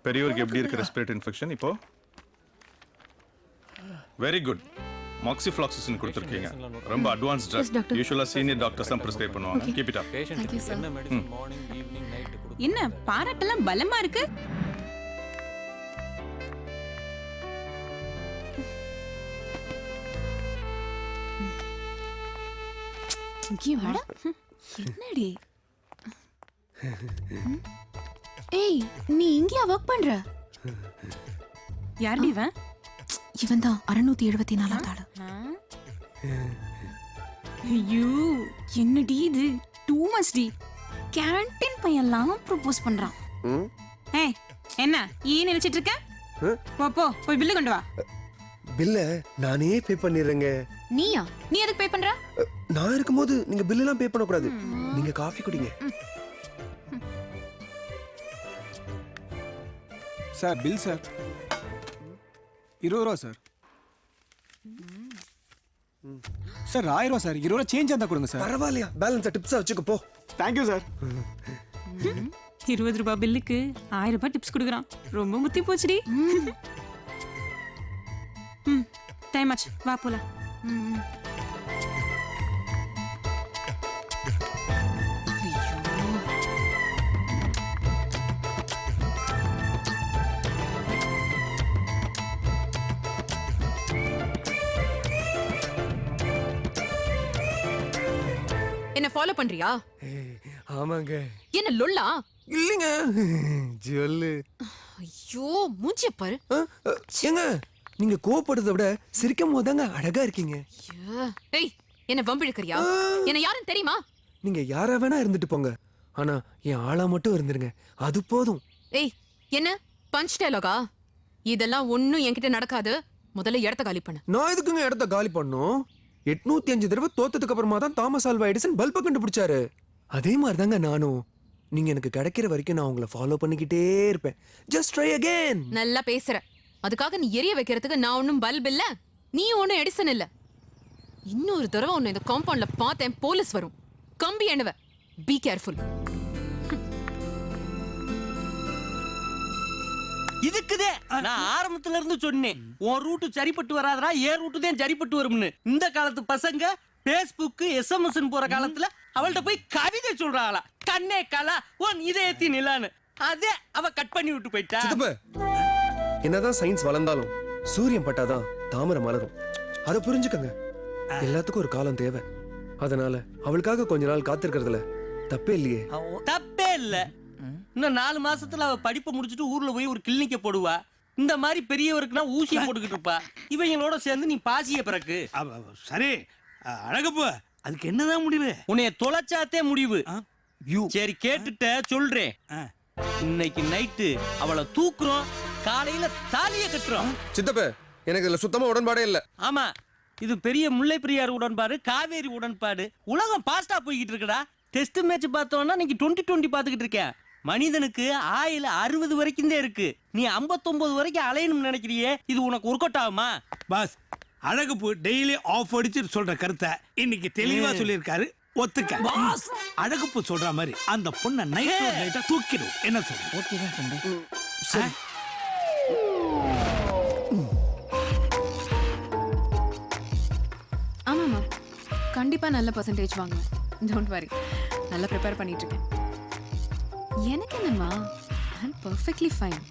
பெரியவருக்கு எப்படி இருக்கு ரெஸ்பிரேட்டரி இன்ஃபெக்ஷன் இப்போ? Very good. மாக்சிஃப்ளாக்சிசின் கொடுத்துருக்கீங்க. ரொம்ப அட்வான்ஸ் ட்ரக். யூசுவலாக சீனியர் டாக்டர்ஸ் தான் ப்ரிஸ்கிரைப் பண்ணுவாங்க. Keep it up. பேஷண்ட்டுக்கு என்ன மெடிசன் மார்னிங் ஈவினிங் நைட் கொடுத்து? என்ன பாராட்டெல்லாம் பலமா இருக்கு. என்னடி? ஏய், நீ இங்கயா வர்க் பண்ற? யார் இவன்? இவன் தான் 674வது ஆளு. ஐயோ, என்னடி இது? டூ மச் டி. கேண்டீன் பையன்லாம் ப்ரோபோஸ் பண்றான். ஏய், என்ன ஈ நினைச்சிட்டு இருக்க? போ போய் பில்லு கொண்டு வா. பில்ல நானே பே பண்ணிடுறேங்க. நீயா? நீ எதுக்கு பே பண்ற? நான் இருக்கும்போது நீங்க பில் எல்லாம் பே பண்ண கூடாது. நீங்க காஃபி குடிங்க. சார் பில் சார் 20 ரூபா சார். சார் 1000 ரூபா சார். 20 ரூபா சேஞ்ச் இருந்தா கொடுங்க சார். பரவாயில்லையா, பேலன்ஸா டிப்ஸா வச்சுக்க போ. Thank you sir. 20 ரூபாய் பில்லுக்கு 1000 ரூபாய் டிப்ஸ் கொடுக்குறான். ரொம்ப முத்தி போச்சுடி. டைம் ஆச்சு, வா போலாம். என்ன ஃபாலோ பண்றியா? ஆமாங்க. என்ன லொல்லா? இல்லைங்க, ஜொல்லு. ஐயோ, மூஞ்சிய பாரு. ஏங்க, நீங்க கோபப்படுறத விட சிரிக்கும் போதுதாங்க அழகா இருக்கீங்க. ஏய், என்ன வம்பிழுக்கறியா? என்ன யாருன்னு தெரியுமா? நீங்க யாரா வேணா இருந்துட்டு போங்க, ஆனா என் ஆளா மட்டும் இருந்துருங்க, அது போதும். ஏய் என்ன பஞ்ச் டயலாகா? இதெல்லாம் ஒண்ணும் என்கிட்ட நடக்காது. முதல்ல இடத்த காலி பண்ணு. நான் எதுக்குங்க இடத்த காலி பண்ணும்? 805 தடவை தோத்ததுக்கு அப்புறமா தான் தாமஸ் ஆல்வா எடிசன் பல்பை கண்டுபிடிச்சாரு. அதே மாதிரி தாங்க நானும். நீங்க எனக்கு கிடைக்கிற வரைக்கும் நான் உங்களை ஃபாலோ பண்ணிக்கிட்டே இருப்பேன். Just try again. நல்லா பேசுற. அதுக்காக நீ எரிய வைக்கிறதுக்கு நான் ஒன்னும் பல்ப் இல்ல, நீ ஒன்னும் எடிசன் இல்ல. இன்னொரு தடவை உன்னை இந்த காம்பவுண்ட்ல பார்த்தேன், போலீஸ் வரும். கம்பி எண்ணுவ. Be careful. இதுக்குதே நான் ஆரம்பத்துல இருந்து சொன்னேன், உன் ரூட்டு சரிப்பட்டு வராதரா, ஏன் ரூட்டு தான் சரிப்பட்டு வரும்னு. இந்த காலத்து பசங்க பேஸ்புக் SMS போற காலத்துல அவள்கிட்ட போய் கவிதை சொல்றாளா, கண்ணே கலா உன் இதயத்தின் நிலான்னு. அதே அவ கட் பண்ணி விட்டு போயிட்டா. என்னதான் சயின்ஸ் வளர்ந்தாலும் சூரியன் பட்டாதான் தாமரை மலரும். அதை புரிஞ்சுக்கங்க. எல்லாத்துக்கும் ஒரு காலம் தேவை. அதனால அவளுக்காக கொஞ்ச நாள் காத்திருக்கிறதுல தப்பே இல்லையே. தப்பே இல்ல. இன்னும் 4 மாசத்துல அவ படிப்பை முடிச்சுட்டு ஊர்ல போய் ஒரு கிளினிக்க போடுவா. இந்த மாதிரி பெரியவருக்குனா ஊசியை போட்டுக்கிட்டு இருப்பா. இவங்களோட சேர்ந்து நீ பாசிய பிறகு. சரி அழகப்ப, அதுக்கு என்னதான் முடிவு? உன்னைய தொலைச்சாத்தே முடிவு. சரி கேட்டுட்ட சொல்றேன். இன்னைக்கு நைட்டு அவளை தூக்குறோம், காலையில தாலிய கட்டுறோம். சித்தப்ப, எனக்கு இதுல சுத்தமா உடன்பாடே இல்ல. ஆமா, இது பெரிய முல்லை பெரியார் உடன்பாடு, காவேரி உடன்பாடு. உலகம் பாஸ்டா போய்கிட்டு இருக்குடா. டெஸ்ட் மேட்ச் பார்த்தோம்னா நீங்க 2020 பாத்துக்கிட்டு இருக்கேன். மனிதனுக்கு ஆயுள் 60 வரைக்கும் தான் இருக்கு. நீ 59 வரைக்கும் அலையணும்னு நினைக்கிறியே, இது உனக்கு ஒர்க் அவுட் ஆகுமா? பாஸ், அழகப்பூ டெய்லி ஆஃப் அடிச்சு சொல்ற கருத்தை இன்னைக்கு தெளிவா சொல்லியிருக்காரு. ஒத்துக்க. பாஸ், அழகப்பூ சொல்ற மாதிரி அந்த பொண்ணை நைட்டா தூக்கிடும். என்ன சொல்ற? ஓகே தான் சொன்னேன். சரி. ஆமாமா, கண்டிப்பா நல்ல பர்சன்டேஜ் வாங்குவேன். டோன்ட் வரி, நல்லா ப்ரிப்பேர் பண்ணிட்டு இருக்கேன். எனக்கு என்னம்மா, ஐ அம் பெர்ஃபெக்ட்லி ஃபைன்.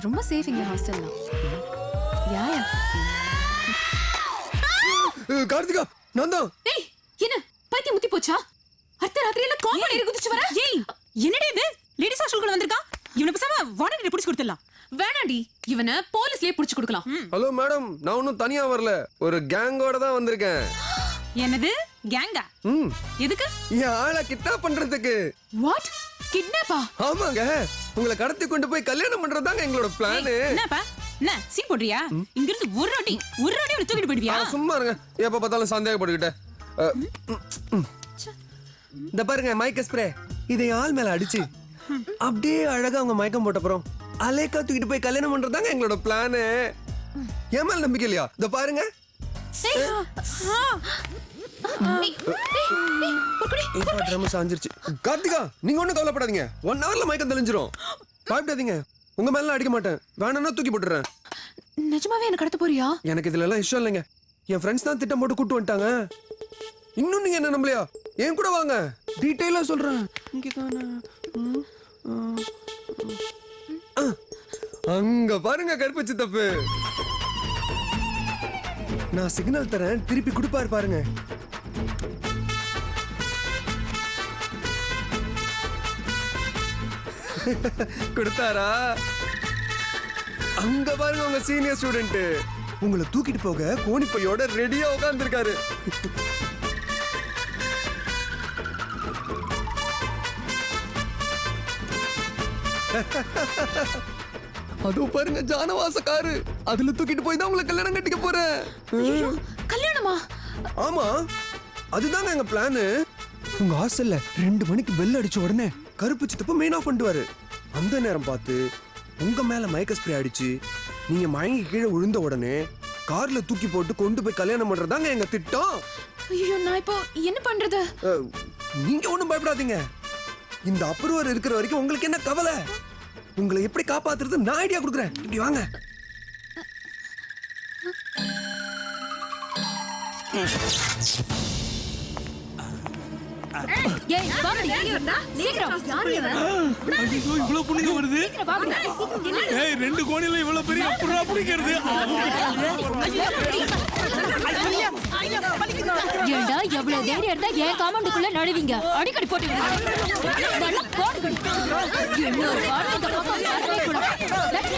ரொம்ப சேஃப் இங்க ஹாஸ்டல்லாம். யா யா. கார்த்திகா, நான் தான். ஏய், என்ன பைத்தியம் முத்தி போச்சா? அர்த்த ராத்திரியில காம்பவுண்ட் ஏறி குதிச்சு வர. ஏய், என்னடி இது? லேடிஸ் ஹாஸ்டலுக்குள்ள வந்திருக்கா? இவனை பேசாம வாடகை பிடிச்சு கொடுத்துடலாம். வேணாண்டி, இவனை போலீஸ்லயே பிடிச்சு கொடுக்கலாம். ஹலோ மேடம், நான் ஒன்னும் தனியா வரல, ஒரு கேங்கோட தான் வந்திருக்கேன். என்னது கேங்கா? எதுக்கு? என் ஆளை கிட்னாப் பண்றதுக்கு. வாட்? கிட்னாப்பா? ஆமாங்க, உங்களை கடத்தி கொண்டு போய் கல்யாணம் பண்றதாங்க எங்களோட பிளான். என்னப்பா என்ன சீன் போடுறியா? இங்க இருந்து ஒரு அடி ஒரு தூக்கிட்டு போயிடுவியா? சும்மா இருங்க, எப்ப பார்த்தாலும் சந்தேகப்பட்டுக்கிட்டே. இந்த பாருங்க மைக்க ஸ்ப்ரே, இதை ஆள் மேல அடிச்சு அப்படியே அழகா அவங்க மயக்கம் போட்ட அப்புறம் அலேக்கா தூக்கிட்டு போய் கல்யாணம் பண்றதாங்க எங்களோட பிளான். ஏன் மேல நம்பிக்கை இல்லையா? இந்த பாருங்க. கார்த்திகா, நீங்க ஒண்ணும் கவலைப்படாதீங்க, 1 hourல மயக்கம் தெளிஞ்சிரும். பயப்படாதீங்க, உங்க மேல அடிக்க மாட்டேன். வேணும்னா தூக்கி போட்டுறேன். நிஜமாவே என்ன கடத்த போறியா? எனக்கு இதுல எல்லாம் இஷ்டம் இல்லைங்க. என் ஃப்ரெண்ட்ஸ் தான் திட்டம் போட்டு கூட்டு வந்துட்டாங்க. இன்னும் நீங்க என்ன நம்பலையா? என் கூட வாங்க, டீடைலா சொல்றேன். அங்க பாருங்க கருப்பச்சி தப்பு. நான் சிக்னல் தரேன், திருப்பி கொடுப்பாரு பாருங்க. கொடுத்தாரா? அங்க பாருங்க உங்க சீனியர் ஸ்டூடெண்ட் உங்களை தூக்கிட்டு போக கோணிப்பையோட ரெடியா உட்கார்ந்துருக்காரு. அதோ பாருங்க ஜானவாச காரு, அதுல தூக்கிட்டு போய் தான் உங்களை கல்யாணம் கட்டிக்க போறேன். கல்யாணமா? ஆமா, அதுதாங்க எங்க பிளான். உங்க ஹாஸ்டல்ல 2 மணிக்கு பெல் அடிச்ச உடனே கருப்பு சித்தப்ப மெயின் ஆஃப் பண்ணிடுவாரு. அந்த நேரம் பார்த்து உங்க மேல மயக்க ஸ்ப்ரே அடிச்சு நீங்க மயங்கி கீழே விழுந்த உடனே கார்ல தூக்கி போட்டு கொண்டு போய் கல்யாணம் பண்றதாங்க எங்க திட்டம். ஐயோ, நான் இப்போ என்ன பண்றது? நீங்க ஒண்ணும் பயப்படாதீங்க. இந்த அப்ரூவர் இருக்கிற வரைக்கும் உங்களுக்கு என்ன கவலை? உங்களை எப்படி காப்பாத்துறது நான் ஐடியா கொடுக்குறேன். இப்படி வாங்க. ஏய், வாங்கடி. சீக்கிரம். ஐயோ, இவ்வளவு புண்ணியம் வருது. ஏய், 2 கோணில இவ்வளவு பெரிய புறா பிடிக்கிறது. ஏண்டா எவ்வளவு தைரியம் இருந்தா ஏன் காம்பவுண்டுக்குள்ள நடுவீங்க? அடிக்கடி போட்டு இன்னொரு வாரம் இந்த பக்கம் வரவே கூடாது. Let's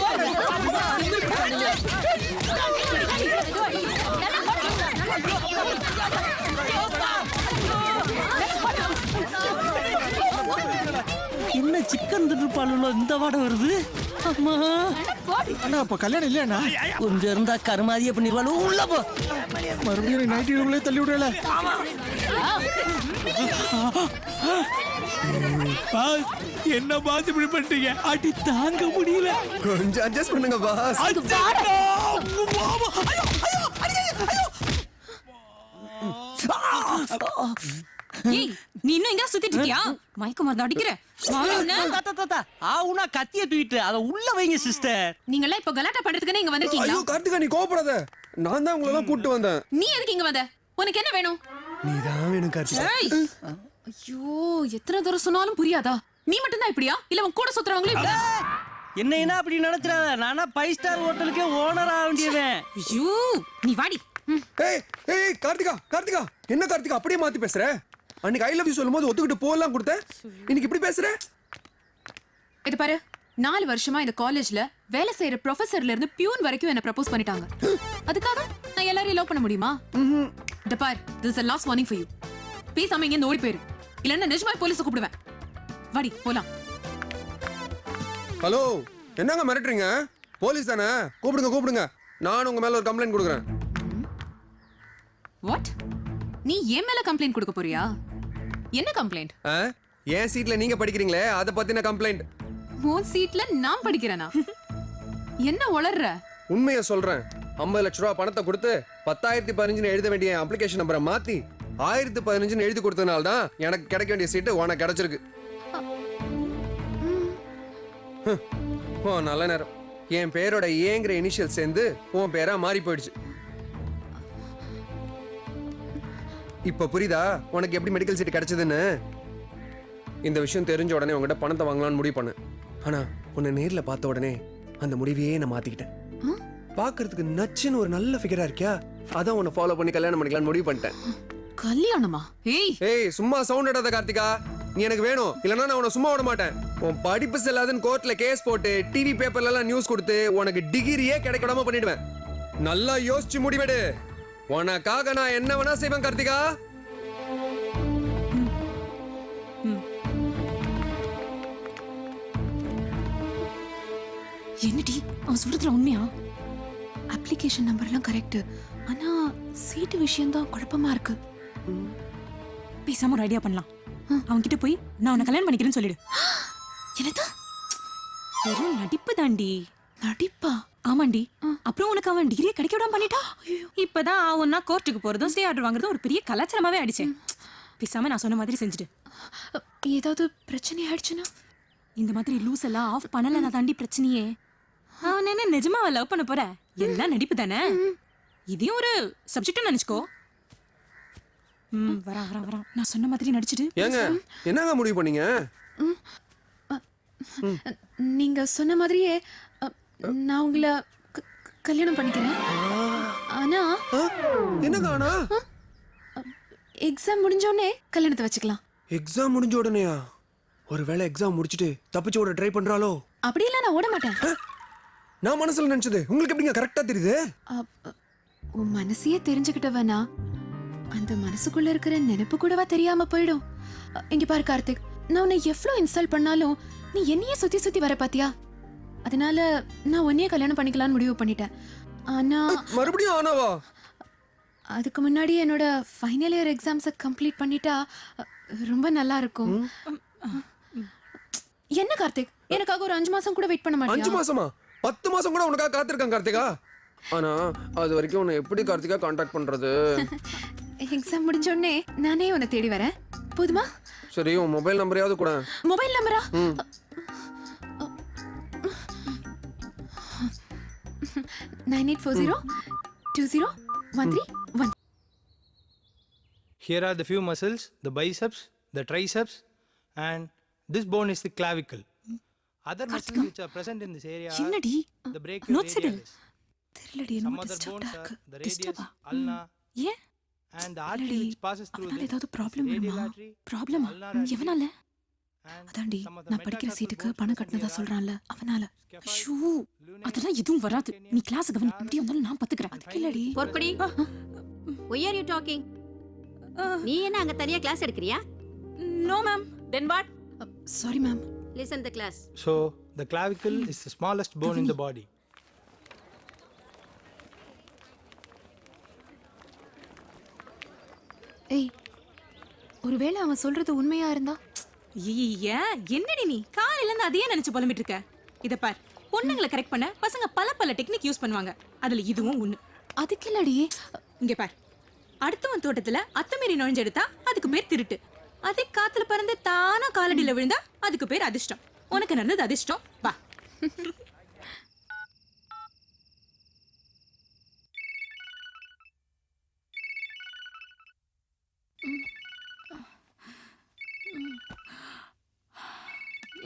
go. சிக்கன் திட்டுப்பாலுள்ள இந்த வாடை வருது. அம்மா அண்ணா அப்ப கல்யாணம் இல்லையாண்ணா? கொஞ்சம் இருந்தா கருமாதியே பண்ணிடுவாள். உள்ள போ. மறுபடியும் நைட்டி ரூம்லயே தள்ளி விடல. என்ன பாஸ் இப்படி பண்ணிட்டீங்க? அடி தாங்க முடியல. கொஞ்சம் அட்ஜஸ்ட் பண்ணுங்க பாஸ். ஏய் நீ இன்னும் எங்க சுத்திட்டு இருக்கியா? மயக்க மருந்து அடிக்கிற. ஆவுனா கத்திய தூக்கிட்டு அத உள்ள வைங்க சிஸ்டர். நீங்க எல்லாம் இப்ப கலாட்டா பண்றதுக்கு இங்க வந்திருக்கீங்களா? ஐயோ கார்த்திகா நீ கோபப்படாத. நான் தான் உங்களை எல்லாம் கூட்டி வந்தேன். நீ எதுக்கு இங்க வந்த? உனக்கு என்ன வேணும்? நீ தான் வேணும் கார்த்திகா. ஐயோ எத்தனை தடவை சொன்னாலும் புரியாதா? நீ மட்டும் தான் இப்படியா? இல்ல உன் கூட சுத்துறவங்களும் இப்படியா? என்ன அப்படி நினைச்சிராத. நானா 5 ஸ்டார் ஹோட்டலுக்கே ஓனர் ஆக வேண்டியவன். ஐயோ நீ வாடி. ஏய் ஏய் கார்த்திகா கார்த்திகா என்ன கார்த்திகா அப்படியே மாத்தி பேசுற? அன்னைக்கு ஐ லவ் யூ சொல்லும்போது ஒத்துக்கிட்டு போலாம் கொடுத்த. இன்னைக்கு இப்படி பேசுற? இது பாரு 4 வருஷமா இந்த காலேஜ்ல வேலை செய்யற ப்ரொஃபசர்ல இருந்து பியூன் வரைக்கும் என்ன ப்ரப்போஸ் பண்ணிட்டாங்க. அதுக்காக நான் எல்லாரையும் லவ் பண்ண முடியுமா? இந்த பாரு this is a last warning for you. பேசாம இங்க ஓடி போயிரு. இல்லன்னா நிஜமா போலீஸ் கூப்பிடுவேன். வாடி போலாம். ஹலோ என்னங்க மிரட்டுறீங்க? போலீஸ் தானே? கூப்பிடுங்க கூப்பிடுங்க. நான் உங்க மேல ஒரு கம்ப்ளைண்ட் கொடுக்குறேன். வாட்? நீ ஏன் மேல கம்ப்ளைண்ட் கொடுக்க போறியா? என்ன கம்ப்ளைண்ட்? என் சீட்ல நீங்க படிக்கிறீங்களே அத பத்தின கம்ப்ளைண்ட். உன் சீட்ல நான் படிக்கிறேனா? என்ன உளறற? உண்மையை சொல்றேன். 50 லட்ச ரூபா பணத்தை கொடுத்து 10,015 எழுத வேண்டிய அப்ளிகேஷன் நம்பரை மாத்தி 1015 எழுதி கொடுத்ததுனால தான் எனக்கு கிடைக்க வேண்டிய சீட்டு உனக்கு கிடைச்சிருக்கு. ஓ நல்ல நேரம். என் பேரோட ஏங்கிற இனிஷியல் சேர்ந்து உன் பேரா மாறி போயிடுச்சு. இப்ப புரியுதா உனக்கு எப்படி மெடிக்கல் சீட் கிடைச்சதுன்னு? இந்த விஷயம் தெரிஞ்ச உடனே உங்ககிட்ட பணத்தை வாங்கலாம்னு முடிவு பண்ணேன். ஆனா உன்னை நேர்ல பார்த்த உடனே அந்த முடிவையே நான் மாத்திக்கிட்டேன். பாக்குறதுக்கு நச்சுன்னு ஒரு நல்ல ஃபிகரா இருக்கியா, அதான் உன்னை ஃபாலோ பண்ணி கல்யாணம் பண்ணிக்கலாம்னு முடிவு பண்ணிட்டேன். கல்யாணமா? ஏய் சும்மா சவுண்ட் இடாத கார்த்திகா. நீ எனக்கு வேணும், இல்லனா நான் உன்னை சும்மா விட மாட்டேன். உன் படிப்பு செல்லாதுன்னு கோர்ட்ல கேஸ் போட்டு டிவி பேப்பர்ல எல்லாம் நியூஸ் கொடுத்து உனக்கு டிகிரியே கிடைக்காம பண்ணிடுவேன். நல்லா யோசிச்சு முடிவெடு. உனக்காக நான் என்ன வேணா செய்வேன் கார்த்திகா. என்னடி அவன் சொல்றதுல உண்மையா? அப்ளிகேஷன் நம்பர் எல்லாம் கரெக்ட். ஆனா சீட்டு விஷயம் தான் குழப்பமா இருக்கு. பேசாம ஒரு ஐடியா பண்ணலாம். அவன் கிட்ட போய் நான் உன்னை கல்யாணம் பண்ணிக்கிறேன்னு சொல்லிடு. என்னது? வெறும் நடிப்பு தாண்டி. நடிப்பா? ஆமாண்டி. அப்புறம் உனக்கு அவன் டிகிரியை கிடைக்க விடாம பண்ணிட்டா. இப்பதான் அவன்னா கோர்ட்டுக்கு போறதும் ஸ்டே ஆர்டர் வாங்குறதும் ஒரு பெரிய கலாச்சாரமாவே ஆயிடுச்சேன். பேசாம நான் சொன்ன மாதிரி செஞ்சுட்டு. ஏதாவது பிரச்சனை ஆயிடுச்சுன்னா? இந்த மாதிரி லூஸ் எல்லாம் ஆஃப் பண்ணல நான் தாண்டி பிரச்சனையே. அவன் என்ன நிஜமா லவ் பண்ண போற? எல்லாம் நடிப்பு தானே. இதையும் ஒரு சப்ஜெக்ட் நினைச்சுக்கோ. வரேன். நான் சொன்ன மாதிரி நடிச்சிட்டு. ஏங்க என்னங்க முடிவு பண்ணீங்க? நீங்க சொன்ன மாதிரியே நான் உங்களை கல்யாணம் பண்ணிக்கிறேன். ஆனா என்னங்க ஆனா? எக்ஸாம் முடிஞ்ச உடனே கல்யாணத்தை வச்சுக்கலாம். எக்ஸாம் முடிஞ்ச உடனேயா? ஒருவேளை எக்ஸாம் முடிச்சிட்டு தப்பிச்சு ஓட ட்ரை பண்றாளோ? அப்படியெல்லாம் நான் ஓட மாட்டேன். நான் மனசுல நினைச்சது உங்களுக்கு எப்படிங்க கரெக்டா தெரியுது? உன் மனசையே தெரிஞ்சுக்கிட்டவனா அந்த மனசுக்குள்ள இருக்கிற நினைப்பு கூடவா தெரியாம போயிடும். இங்க பாரு கார்த்திக், நான் உன்னை எவ்வளவு இன்ஸ்டால் பண்ணாலும் நீ என்னையே சுத்தி சுத்தி வர பாத்தியா? அதனால நான் உன்னையே கல்யாணம் பண்ணிக்கலாம்னு முடிவு பண்ணிட்டேன். ஆனா மறுபடியும் ஆனாவா? அதுக்கு முன்னாடி என்னோட ஃபைனல் இயர் எக்ஸாம்ஸை கம்ப்ளீட் பண்ணிட்டா ரொம்ப நல்லா இருக்கும். என்ன கார்த்திக், எனக்காக ஒரு 5 மாசம் கூட வெயிட் பண்ண மாட்டியா? 5 மாசமா? 10 மாசம் கூட உனக்காக காத்திருக்கேன் கார்த்திகா. ஆனா அது வரைக்கும் உன்னை எப்படி கார்த்திகா கான்டாக்ட் பண்றது? எக்ஸாம் முடிஞ்ச உடனே நானே உன்னை தேடி வரேன். போதுமா? சரி உன் மொபைல் நம்பரையாவது கூட. மொபைல் நம்பரா? 9840201311. Here are the few muscles, the biceps, the triceps, and this bone is the clavicle. Other muscles which are present in this area are the brachioradialis. Some other bones are the radius, ulna, and the artery which passes through this ஏதாவது problem வருமா? Problem எவனால? அதாண்டி நான் படிக்கிற சீட்டுக்கு பணம் கட்டினதா சொல்றான்ல அவனால. ஐயோ அதெல்லாம் எதுவும் வராது. நீ கிளாஸ் கவனி. எப்படி வந்தாலும் நான் பாத்துக்கிறேன். அதுக்கு இல்லடி. பொறுப்படி. Why are you talking? நீ என்ன அங்க தனியா class எடுக்கறியா? No ma'am. Then what? Sorry ma'am. Listen the class. So, the clavicle is the smallest bone in the body. ஏய் ஒருவேளை அவன் சொல்றது உண்மையா இருந்தா? என்னடி நீ காலையில இருந்து அதையே நினைச்சு புலம்பிட்டு இருக்க? இத பார், பொண்ணுங்களை கரெக்ட் பண்ண பசங்க பல டெக்னிக் யூஸ் பண்ணுவாங்க. அதுல இதுவும் ஒண்ணு. அதுக்கு இல்லடி. இங்க பார், அடுத்தவன் தோட்டத்துல அத்துமீறி நுழைஞ்செடுத்தா அதுக்கு பேர் திருட்டு. அதே காத்துல பறந்து தானா காலடியில விழுந்தா அதுக்கு பேர் அதிர்ஷ்டம். உனக்கு நடந்தது அதிர்ஷ்டம். வா.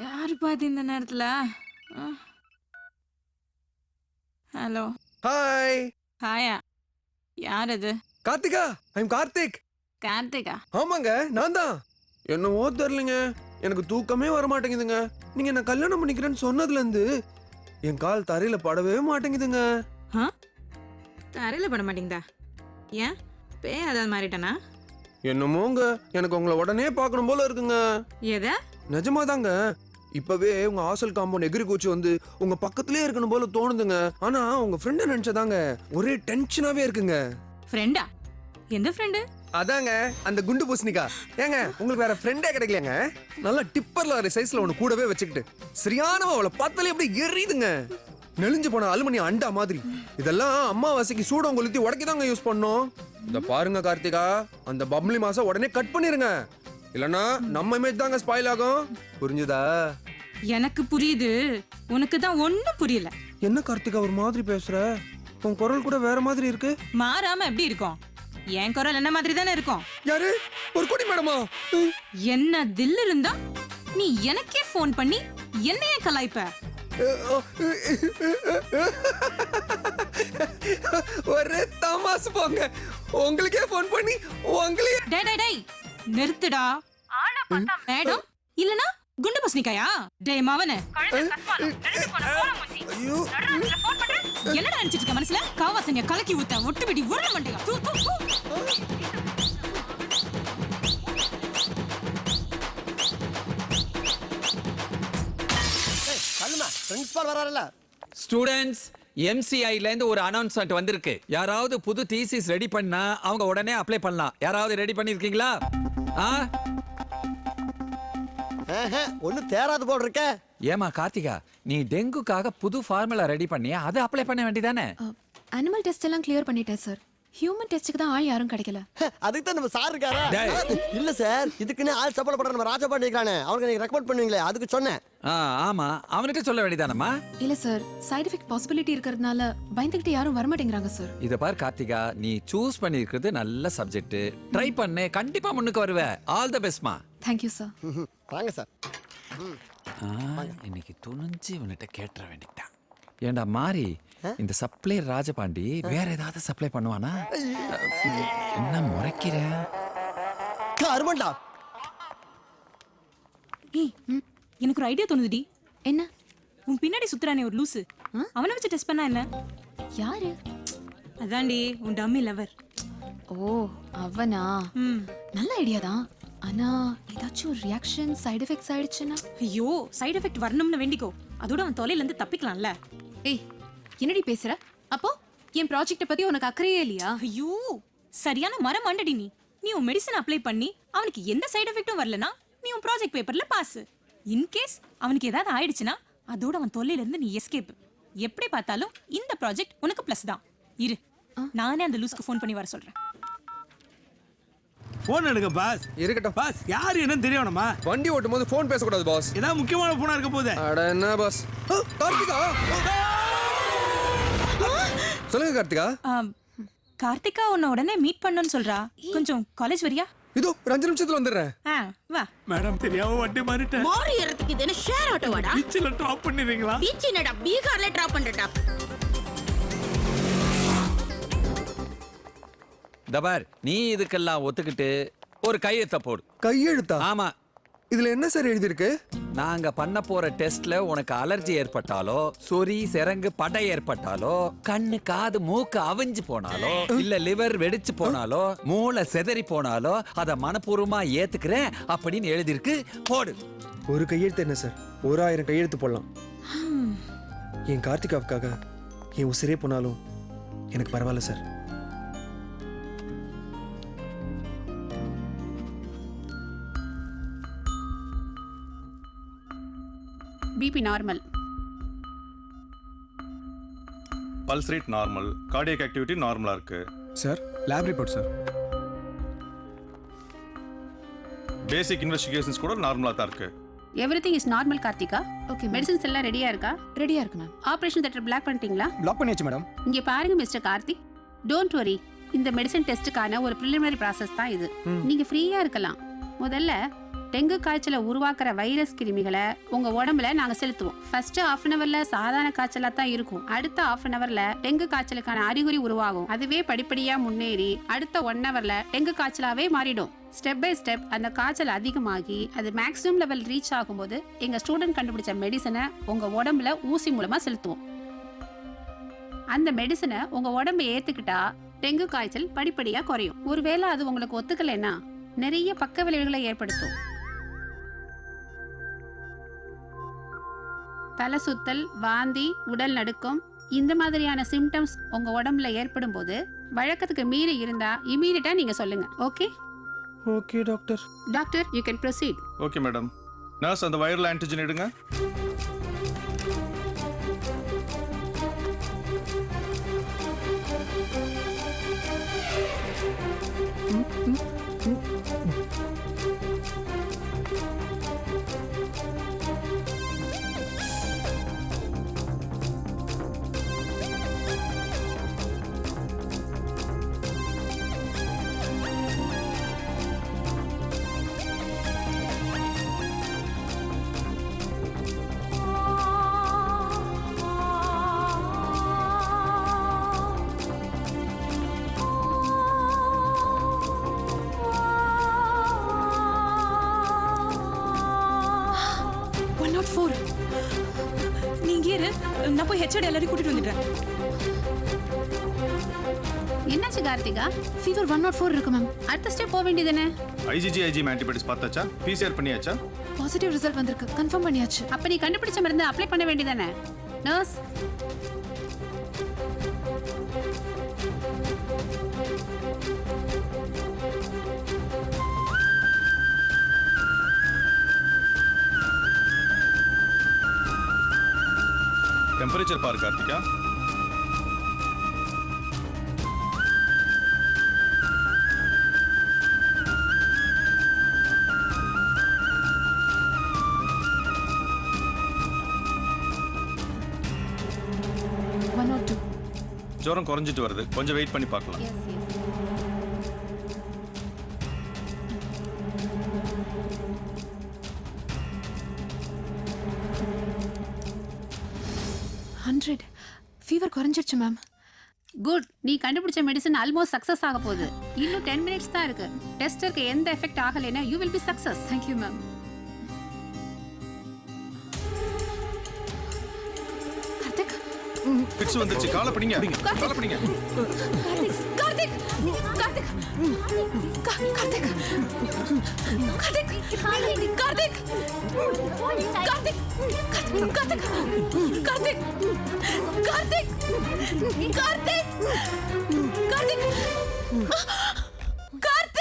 யாரு பாத்து இந்த நேரத்துல? ஹலோ. ஹாய். ஹாயா. யார் அது? கார்த்திகா, ஐம் கார்த்திக். கார்த்திகா? ஆமாங்க, நான் தான். என்னவோ தெரியலங்க, எனக்கு தூக்கமே வர மாட்டேங்குதுங்க. நீங்க என்ன கல்யாணம் பண்ணிக்கிறேன்னு சொன்னதுல இருந்து என் கால் தரையில படவே மாட்டேங்குதுங்க. தரையில பட மாட்டேங்குதா? ஏன் பேய் அதாவது மாறிட்டனா? என்னமோங்க, எனக்கு உங்களை உடனே பார்க்கணும் போல இருக்குங்க. எத? நிஜமாதாங்க. இப்பவே உங்க ஹாஸ்டல் காம்பவுண்ட் எகிரி கூச்சி வந்து உங்க பக்கத்திலே இருக்கணும் போல தோணுதுங்க. ஆனா உங்க ஃப்ரெண்ட நினைச்சதாங்க ஒரே டென்ஷனாவே இருக்குங்க. ஃப்ரெண்டா? எந்த ஃப்ரெண்டு? அதாங்க அந்த குண்டு பூசணிக்கா. ஏங்க உங்களுக்கு வேற ஃப்ரெண்டே கிடைக்கலங்க? நல்லா டிப்பர்ல ஒரு சைஸ்ல ஒன்னு கூடவே வச்சுக்கிட்டு சரியானவ அவளை பார்த்தாலே அப்படியே எரியுதுங்க. நெளிஞ்சு போன அலுமினிய அண்டா மாதிரி. இதெல்லாம் அம்மாவாசைக்கு சூடம் கொளுத்தி உடைக்கதாங்க யூஸ் பண்ணோம். இத பாருங்க கார்த்திகா, அந்த பப்ளி மாசம் உடனே கட் பண்ணிருங்க. இல்லனா நம்ம இமேஜ் தாங்க ஸ்பாயில் ஆகும். புரிஞ்சுதா? எனக்கு புரியுது, உனக்கு தான் ஒண்ணும் புரியல. என்ன கார்த்திகா ஒரு மாதிரி பேசுற? உன் குரல் கூட வேற மாதிரி இருக்கு. மாறாம எப்படி இருக்கும்? என் குரல் என்ன மாதிரி தானே இருக்கும். யாரு? ஒரு குடி மேடமா? என்ன தில் இருந்தா நீ எனக்கே ஃபோன் பண்ணி என்னையே கலாய்ப்ப? ஒரு தமாசு போங்க. உங்களுக்கே ஃபோன் பண்ணி உங்களையே. டேய் நிறுத்துடா. ஆள பார்த்தா மேடம் இல்லனா குண்டு பூசணிக்காயா? டேய் மவனே, என்னடா நினைச்சிட்டு இருக்க மனசுல? காவாத்தனிய கலக்கி ஊத்த ஒட்டு விடி உருள மாட்டேங்க. தூ தூ தூ. கல்லுமா பிரின்சிபால் வராருல. ஸ்டூடெண்ட்ஸ், MCIல இருந்து ஒரு அனௌன்ஸ்மெண்ட் வந்திருக்கு. யாராவது புது தீசிஸ் ரெடி பண்ணா அவங்க உடனே அப்ளை பண்ணலாம். யாராவது ரெடி பண்ணிருக்கீங்களா? ஒண்ணு தேராது போல் இருக்க. ஏமா கார்த்திகா, நீ டெங்குக்காக புது ஃபார்முலா ரெடி பண்ணியா? அதை அப்ளை பண்ண வேண்டியதானே? அனிமல் டெஸ்ட் எல்லாம் கிளியர் பண்ணிட்டேன் சார். ஹியூமன் டெஸ்ட்டுக்கு தான் ஆள் யாரும் கிடைக்கல. அதுக்கு தான் நம்ம சார் இருக்காரா? இல்ல சார், இதுக்குன்னு ஆள் சப்போர்ட் பண்ற நம்ம ராஜபாண்டி இருக்கானே, அவனுக்கு நீங்க ரெக்கமெண்ட் பண்ணுவீங்களே, அதுக்கு சொன்னேன். ஆமா, அவனுக்கு சொல்ல வேண்டியதானம்மா. இல்ல சார், சைடு எஃபெக்ட் பாசிபிலிட்டி இருக்கிறதுனால பயந்துகிட்டு யாரும் வர மாட்டேங்கிறாங்க சார். இத பார் கார்த்திகா, நீ சூஸ் பண்ணிருக்கிறது நல்ல சப்ஜெக்ட். ட்ரை பண்ணு, கண்டிப்பா முன்னுக்கு வருவ. ஆல் தி பெஸ்ட்மா. Thank you sir. வாங்க சார். இன்னைக்கு துணிஞ்சு இவன்கிட்ட கேட்ற வேண்டியதான். ஏண்டா மாறி, இந்த சப்ளை ராஜபாண்டி வேற ஏதாவது சப்ளை பண்ணுவானா? என்ன முறைக்கிற? அருமண்டா. ஏய், எனக்கு ஒரு ஐடியா தோணுதுடி. என்ன? உன் பின்னாடி சுத்துறானே ஒரு லூசு, அவனை வச்சு டெஸ்ட் பண்ணா என்ன? யாரு? அதான்டி உன் டம்மி லவர். ஓ, அவனா? நல்ல ஐடியா தான். ஆனா ஏதாச்சும் ரியாக்ஷன் சைடு எஃபெக்ட்ஸ் ஆயிடுச்சுன்னா? ஐயோ, சைடு எஃபெக்ட் வரணும்னு வேண்டிக்கோ. அதோட அவன் தொலைல இருந்து தப்பிக்கலாம்ல. ஏய், என்னடி பேசுற? அப்போ என் ப்ராஜெக்ட்ட பத்தி உனக்கு அக்கறையே இல்லையா? ஐயோ, சரியான மரம் மண்டடி நீ. நீ உன் மெடிசன் அப்ளை பண்ணி அவனுக்கு எந்த சைடு எஃபெக்ட்டும் வரலனா நீ உன் ப்ராஜெக்ட் பேப்பர்ல பாஸ். இன் கேஸ் அவனுக்கு ஏதாவது ஆயிடுச்சுனா அதோட அவன் தொல்லையில இருந்து நீ எஸ்கேப். எப்படி பார்த்தாலும் இந்த ப்ராஜெக்ட் உனக்கு ப்ளஸ் தான். இரு, நானே அந்த லூஸ்க்கு ஃபோன் பண்ணி வர சொல்றேன். போன் எடுங்க பாஸ். இருக்கட்டும் பாஸ். யாரு என்னன்னு தெரியணுமா? வண்டி ஓட்டும் போது போன் பேசக்கூடாது பாஸ். ஏதாவது முக்கியமான போனா இருக்க போதே. அட என்ன பாஸ்? கார்த்திகா, சொல்லுங்க கார்த்திகா. கார்த்திகா உன்னை உடனே மீட் பண்ணணும்னு சொல்றா. கொஞ்சம் காலேஜ் வரியா? இதோ 5 நிமிஷத்துல வந்துடுறேன். வா. மேடம், தெரியாம வண்டி மாறிட்டேன். மாறி ஏறதுக்கு இது என்ன ஷேர் ஆட்டோவாடா? பீச்ல டிராப் பண்ணிடுவீங்களா? பீச் என்னடா, பீகார்ல டிராப் பண்றடா. தபார், நீ இதுக்கெல்லாம் ஒத்துக்கிட்டு ஒரு கையெழுத்த போடு. கையெழுத்தா? ஆமா. இதுல என்ன சார் எழுதி இருக்கு? நாங்க பண்ண போற டெஸ்ட்ல உனக்கு அலர்ஜி ஏற்பட்டாலோ, சொறி சிரங்கு படை ஏற்பட்டாலோ, கண்ணு காது மூக்கு அவிஞ்சு போனாலோ, இல்ல லிவர் வெடிச்சு போனாலோ, மூளை செதறி போனாலோ அத மனப்பூர்வமா ஏத்துக்கிறேன் அப்படின்னு எழுதிருக்கு. போடு. ஒரு கையெழுத்து என்ன சார்? 1000 கையெழுத்து போடலாம். என் கார்த்திகாவுக்காக என் உசிரே போனாலும் எனக்கு பரவாயில்ல sir. BP normal. Pulse rate normal, cardiac activity நார்மலா இருக்கு. Sir lab report sir. Basic investigations கூட நார்மலா தான் இருக்கு. Everything is normal Karthika. Okay, medicines எல்லாம் ரெடியா இருக்கா? ரெடியா இருக்கு மேம். ஆபரேஷன் தியேட்டர் பிளாக் பண்ணிட்டீங்களா? பிளாக் பண்ணியாச்சு மேடம். இங்க பாருங்க மிஸ்டர் கார்த்திக், டோன்ட் வரி. இந்த மெடிசன் டெஸ்ட்டுக்கான ஒரு ப்ரிலிமினரி ப்ராசஸ் தான் இது. நீங்க ஃப்ரீயா இருக்கலாம். முதல்ல டெங்கு காய்ச்சலை உருவாக்குற வைரஸ் கிருமிகளை உங்க உடம்புல நாங்க செலுத்துவோம். ஃபர்ஸ்ட் ½ அன் ஹவர்ல சாதாரண காய்ச்சலா தான் இருக்கும். அடுத்த ½ அன் ஹவர்ல டெங்கு காய்ச்சலுக்கான அறிகுறி உருவாகும். அதுவே படிப்படியா முன்னேறி அடுத்த 1 ஹவர்ல டெங்கு காய்ச்சலாவே மாறிடும். ஸ்டெப் பை ஸ்டெப் அந்த காய்ச்சல் அதிகமாகி அது மேக்ஸிமம் லெவல் ரீச் ஆகும்போது எங்க ஸ்டூடெண்ட் கண்டுபிடிச்ச மெடிசனை உங்க உடம்புல ஊசி மூலமா செலுத்துவோம். அந்த மெடிசனை உங்க உடம்பு ஏத்துக்கிட்டா டெங்கு காய்ச்சல் படிப்படியா குறையும். ஒருவேளை அது உங்களுக்கு ஒத்துக்கலைன்னா நிறைய பக்க விளைவுகளை ஏற்படுத்தும். தலை சுத்தல், வாந்தி, உடல் நடுக்கம் இந்த மாதிரியான சிம்டம்ஸ் உங்க உடம்புல ஏற்படும் போது வழக்கத்துக்கு மீறி இருந்தா இமீடியட்டா நீங்க சொல்லுங்க. Okay? Okay doctor. Doctor, you can proceed. Okay madam. Nurse அந்த வைரல் ஆன்டிஜன் எடுங்க. நீங்க இரு, நான் போய் ஹெச்ஓடி எல்லாரையும் கூட்டிட்டு வந்துடுறேன். என்னாச்சு கார்த்திகா? ஃபீவர் 104 இருக்கு மேம். அடுத்த ஸ்டெப் போக வேண்டியதுதானே? IgG ஆன்டிபாடிஸ் பார்த்தாச்சா? பிசிஆர் பண்ணியாச்சா? பாசிட்டிவ் ரிசல்ட் வந்திருக்கு. கன்ஃபார்ம் பண்ணியாச்சு. அப்ப நீ கண்டுபிடிச்ச மருந்து அப்ளை பண்ண வேண்டியதானே? நர்ஸ், டெம்பரேச்சர் பாரு கார்த்திகா. ஜுரம் குறைஞ்சிட்டு வருது, கொஞ்சம் வெயிட் பண்ணி பார்க்கலாம். ஃபீவர் குறைஞ்சிருச்சு மேம். குட். நீ கண்டுபிடிச்ச மெடிசன் ஆல்மோஸ்ட் சக்சஸ் ஆக போகுது. இன்னும் 10 மினிட்ஸ் தான் இருக்கு. டெஸ்டருக்கு எந்த எஃபெக்ட் ஆகலைன்னா you will be success. Thank you ma'am. Karthik, fix வந்துருச்சு. காலை பிடிங்க, காலை பிடிங்க. கார்த்திக், கார்த்திக், கார்த்திக், கார்த்திக், கார்த்திக், கார்த்திக், கார்த்திக், கார்த்திக், கார்த்திக், கார்த்திக், கார்த்திக், கார்த்திக், கார்த்திக், கார்த்திக்,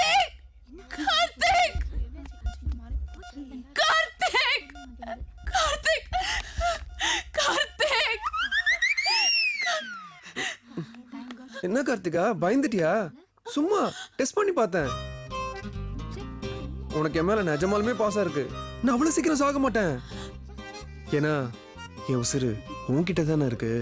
கார்த்திக், கார்த்திக். என்ன கார்த்திகா, பயந்துட்டியா? சும்மா டெஸ்ட் பண்ணி பார்த்தேன். உனக்கு என் மேல நிஜமாலுமே பாசம் இருக்கு. நான் அவ்வளவு சீக்கிரம் சாக மாட்டேன். ஏன்னா என் உசுறு உன்கிட்ட தானே இருக்கு.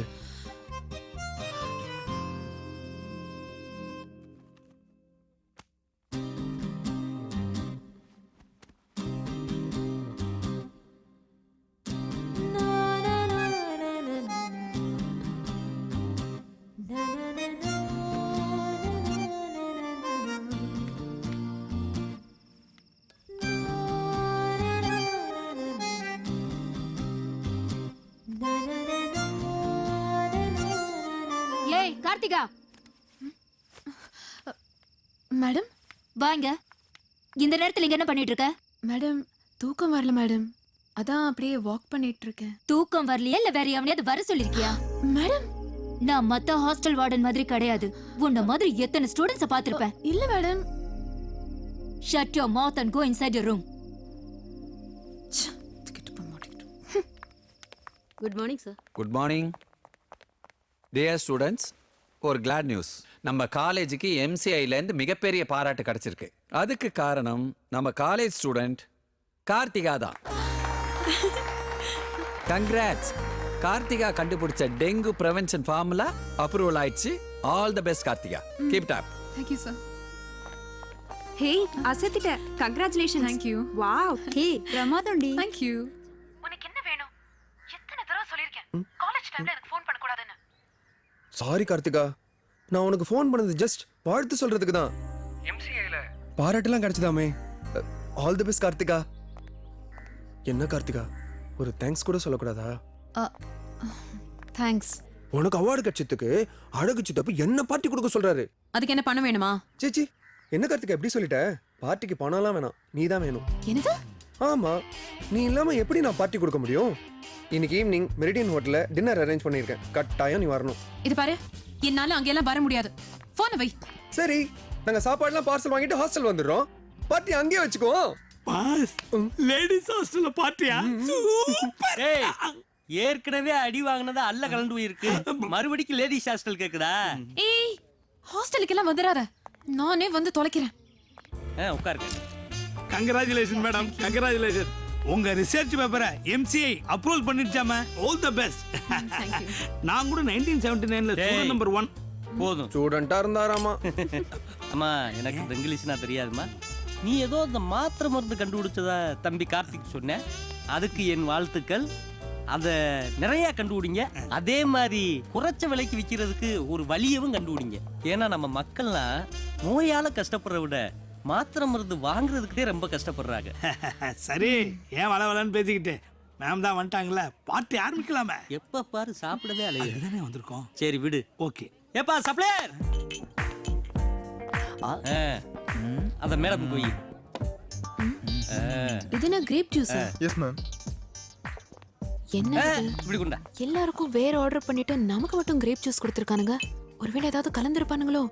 கார்த்திகா, மேடம் வாங்க. இந்த நேரத்துல இங்க என்ன பண்ணிட்டு இருக்க? மேடம் தூக்கம் வரல மேடம். அதான் அப்படியே வாக் பண்ணிட்டு இருக்கேன். தூக்கம் வரலையா இல்ல வேற எவனையாவது வர சொல்லிருக்கியா? மேடம், நான் மத்த ஹாஸ்டல் வார்டன் மாதிரி கிடையாது. உன்ன மாதிரி எத்தனை ஸ்டூடண்ட்ஸ பாத்திருப்பேன். இல்ல madam. Shut your mouth and go inside your room. Good morning sir. Good morning dear students. ஒரு கிளாட் நியூஸ். நம்ம காலேஜுக்கு எம்சிஐலேருந்து மிகப்பெரிய பாராட்டு கிடைச்சிருக்கு. அதுக்கு காரணம் நம்ம காலேஜ் ஸ்டூடெண்ட் கார்த்திகா தான். கங்க்ராட்ஸ். கார்த்திகா கண்டுபிடிச்ச டெங்கு ப்ரிவென்ஷன் ஃபார்முலா அப்ரூவல் ஆயிடுச்சு. All the best Karthika. Keep it up. Thank you sir. Hey அசத்திட்ட. Congratulations. Thank you. Wow. Hey பிரமாதம்டி. Thank you. உனக்கு என்ன வேணும்? எத்தனை தடவை சொல்லிருக்கேன் காலேஜ் டைம்ல எனக்கு ஃபோன் பண்ண கூடாதுன்னு. சாரி கார்த்திகா, நான் உனக்கு ஃபோன் பண்ணது ஜஸ்ட் வாழ்த்து சொல்றதுக்கு தான். எம்சிஐல பாராட்டெல்லாம் கிடைச்சதாமே. All the best Karthika. என்ன கார்த்திகா, ஒரு தேங்க்ஸ் கூட சொல்லக்கூடாதா? தேங்க்ஸ். உனக்கு அவார்டு கிடைச்சதுக்கு அழகு சித்தப்பு என்ன பார்ட்டி கொடுக்க சொல்றாரு. அதுக்கு என்ன பண்ண வேணுமா? சேச்சி, என்ன கார்த்திகா எப்படி சொல்லிட்ட? பார்ட்டிக்கு பணம்லாம் வேணாம், நீ தான் வேணும். என்னது? ஆமா, நீ இல்லாம எப்படி நான் பார்ட்டி கொடுக்க முடியும்? இன்னைக்கு ஈவினிங் மெரிடியன் ஹோட்டல்ல டின்னர் அரேஞ்ச் பண்ணிருக்கேன். கட்டாயம் நீ வரணும். இது பாரு, என்னால அங்கெல்லாம் வர முடியாது. போன் வை. சரி, நாங்க சாப்பாடுலாம் பார்சல் வாங்கிட்டு ஹாஸ்டல் வந்துடுறோம். பார்ட்டி அங்கேயே வச்சுக்குவோம். பாஸ், லேடிஸ் ஹாஸ்டல்ல பார்ட்டியா? சூப்பர். ஏய், ஏற்கனவே அடி வாங்கினது அல்ல கலந்து போயிருக்கு. மறுபடியும் லேடிஸ் ஹாஸ்டல் கேக்குதா? ஏய், ஹாஸ்டலுக்கு எல்லாம் வந்துடாத. நானே வந்து தொலைக்கிறேன். உட்காருங்க. Congratulation madam, congratulation. உங்க ரிசர்ச் பேப்பரை எம்சிஐ அப்ரூவல் பண்ணிடுச்சாம. All the best. நான் கூட 1979ல ஸ்டூடண்ட் நம்பர் 1. போதும், ஸ்டூடெண்டா இருந்தாராமா. அம்மா, எனக்கு இந்த இங்கிலீஷ்னா தெரியாதுமா. நீ ஏதோ அந்த மாத்திரை மருந்து கண்டுபிடிச்சதா தம்பி கார்த்திக் சொன்ன. அதுக்கு என் வாழ்த்துக்கள். அத நிறைய கண்டுபிடிங்க. அதே மாதிரி குறைச்ச விலைக்கு விற்கிறதுக்கு ஒரு வழியவும் கண்டுபிடிங்க. ஏன்னா நம்ம மக்கள்லாம் நோயால கஷ்டப்படுறத விட மாத்திரை மருந்து வாங்குறதுக்கே ரொம்ப கஷ்டப்படுறாங்க. சரி, ஏன் வளவலன்னு பேசிக்கிட்டு மேம் தான் வந்துட்டாங்களே, பார்ட்டி ஆரம்பிக்கலாமே. எப்ப பாரு சாப்பிடவே அலையுதானே வந்திருக்கோம். சரி விடு. ஓகே. ஏப்பா சப்ளையர், அத மேடம் போய். இது என்ன கிரேப் ஜூஸ்? Yes ma'am. என்ன இது? இப்படி கொண்டா. எல்லாருக்கும் வேற ஆர்டர் பண்ணிட்டு நமக்கு மட்டும் கிரேப் ஜூஸ் கொடுத்திருக்கானுங்க. ஒருவேளை ஏதாவது கலந்திருப்பானுங்களோ?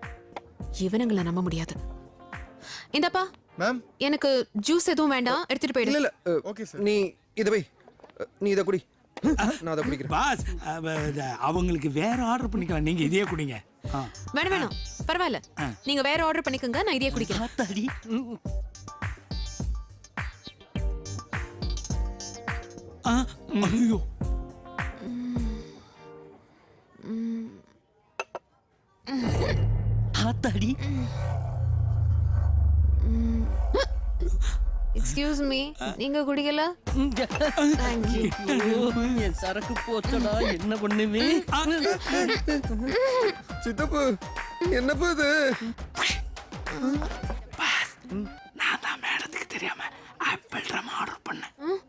இவனுங்களை நம்ப முடியாது. இந்தப்பா மேம், எனக்கு ஜூஸ் எதுவும் வேண்டாம், எடுத்துட்டு போயிடு. இல்ல இல்ல, ஓகே சார். நீ இத வை, நீ இத குடி, நான் அத குடிக்கிறேன். பாஸ், அவங்களுக்கு வேற ஆர்டர் பண்ணிக்கலாம், நீங்க இதையே குடிங்க. வேணாம் வேணாம், பரவாயில்ல. நீங்க வேற ஆர்டர் பண்ணிக்கோங்க, நான் இதையே குடிக்கிறேன். ஐயோ, ஆத்தாடி. எக்ஸ்கியூஸ் மீ, நீங்க குடிக்கல? தேங்க்யூ. என் சரக்கு போச்சடா, என்ன பண்ணுவேன்? சித்தப்பு, என்னப்பா இது? நான் தான் மேடத்துக்கு தெரியாம ஆப்பிள் ரம் ஆர்டர் பண்ணேன்.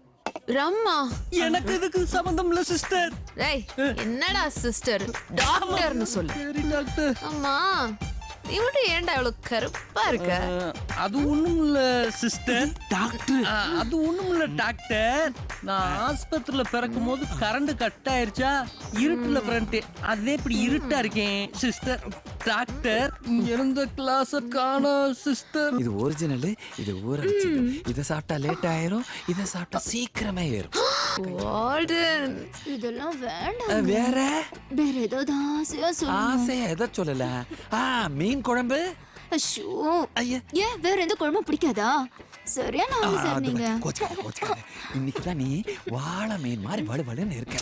ரம்மா? எனக்கு இதுக்கு சம்பந்தம் இல்ல சிஸ்டர். டேய், என்னடா சிஸ்டர்? டாக்டர்னு சொல்லு. சரி டாக்டர். அம்மா, நீ மட்டும் ஏன்டா இவ்வளவு கருப்பா இருக்க? அது ஒண்ணும் இல்ல சிஸ்டர். டாக்டர், அது ஒண்ணும் இல்ல டாக்டர். நான் ஆஸ்பத்திரியில பிறக்கும் போது கரண்ட் கட் ஆயிருச்சா, இருட்டுல பிறந்து அதே இப்படி இருட்டா இருக்கேன் சிஸ்டர். டாக்டர், இருந்த கிளாஸ காணோம் சிஸ்டர். இது ஒரிஜினல், இது ஊறடிச்சது. இத சாப்பிட்டா லேட் ஆயிரும், இத சாப்பிட்டா சீக்கிரமே ஏறும். வார்டன், இதெல்லாம் வேண்டாம். வேற வேற ஏதாவது ஆசையா சொல்லுங்க. ஆசையா எதை சொல்லல? மீன் குழம்பு. அஷோ, ஏன் வேற எந்த குழம்பும் பிடிக்காதா? சரியான ஆளு சார் நீங்க. இன்னைக்கு தான் நீ வாழை மீன் மாதிரி வலுவலுன்னு இருக்க.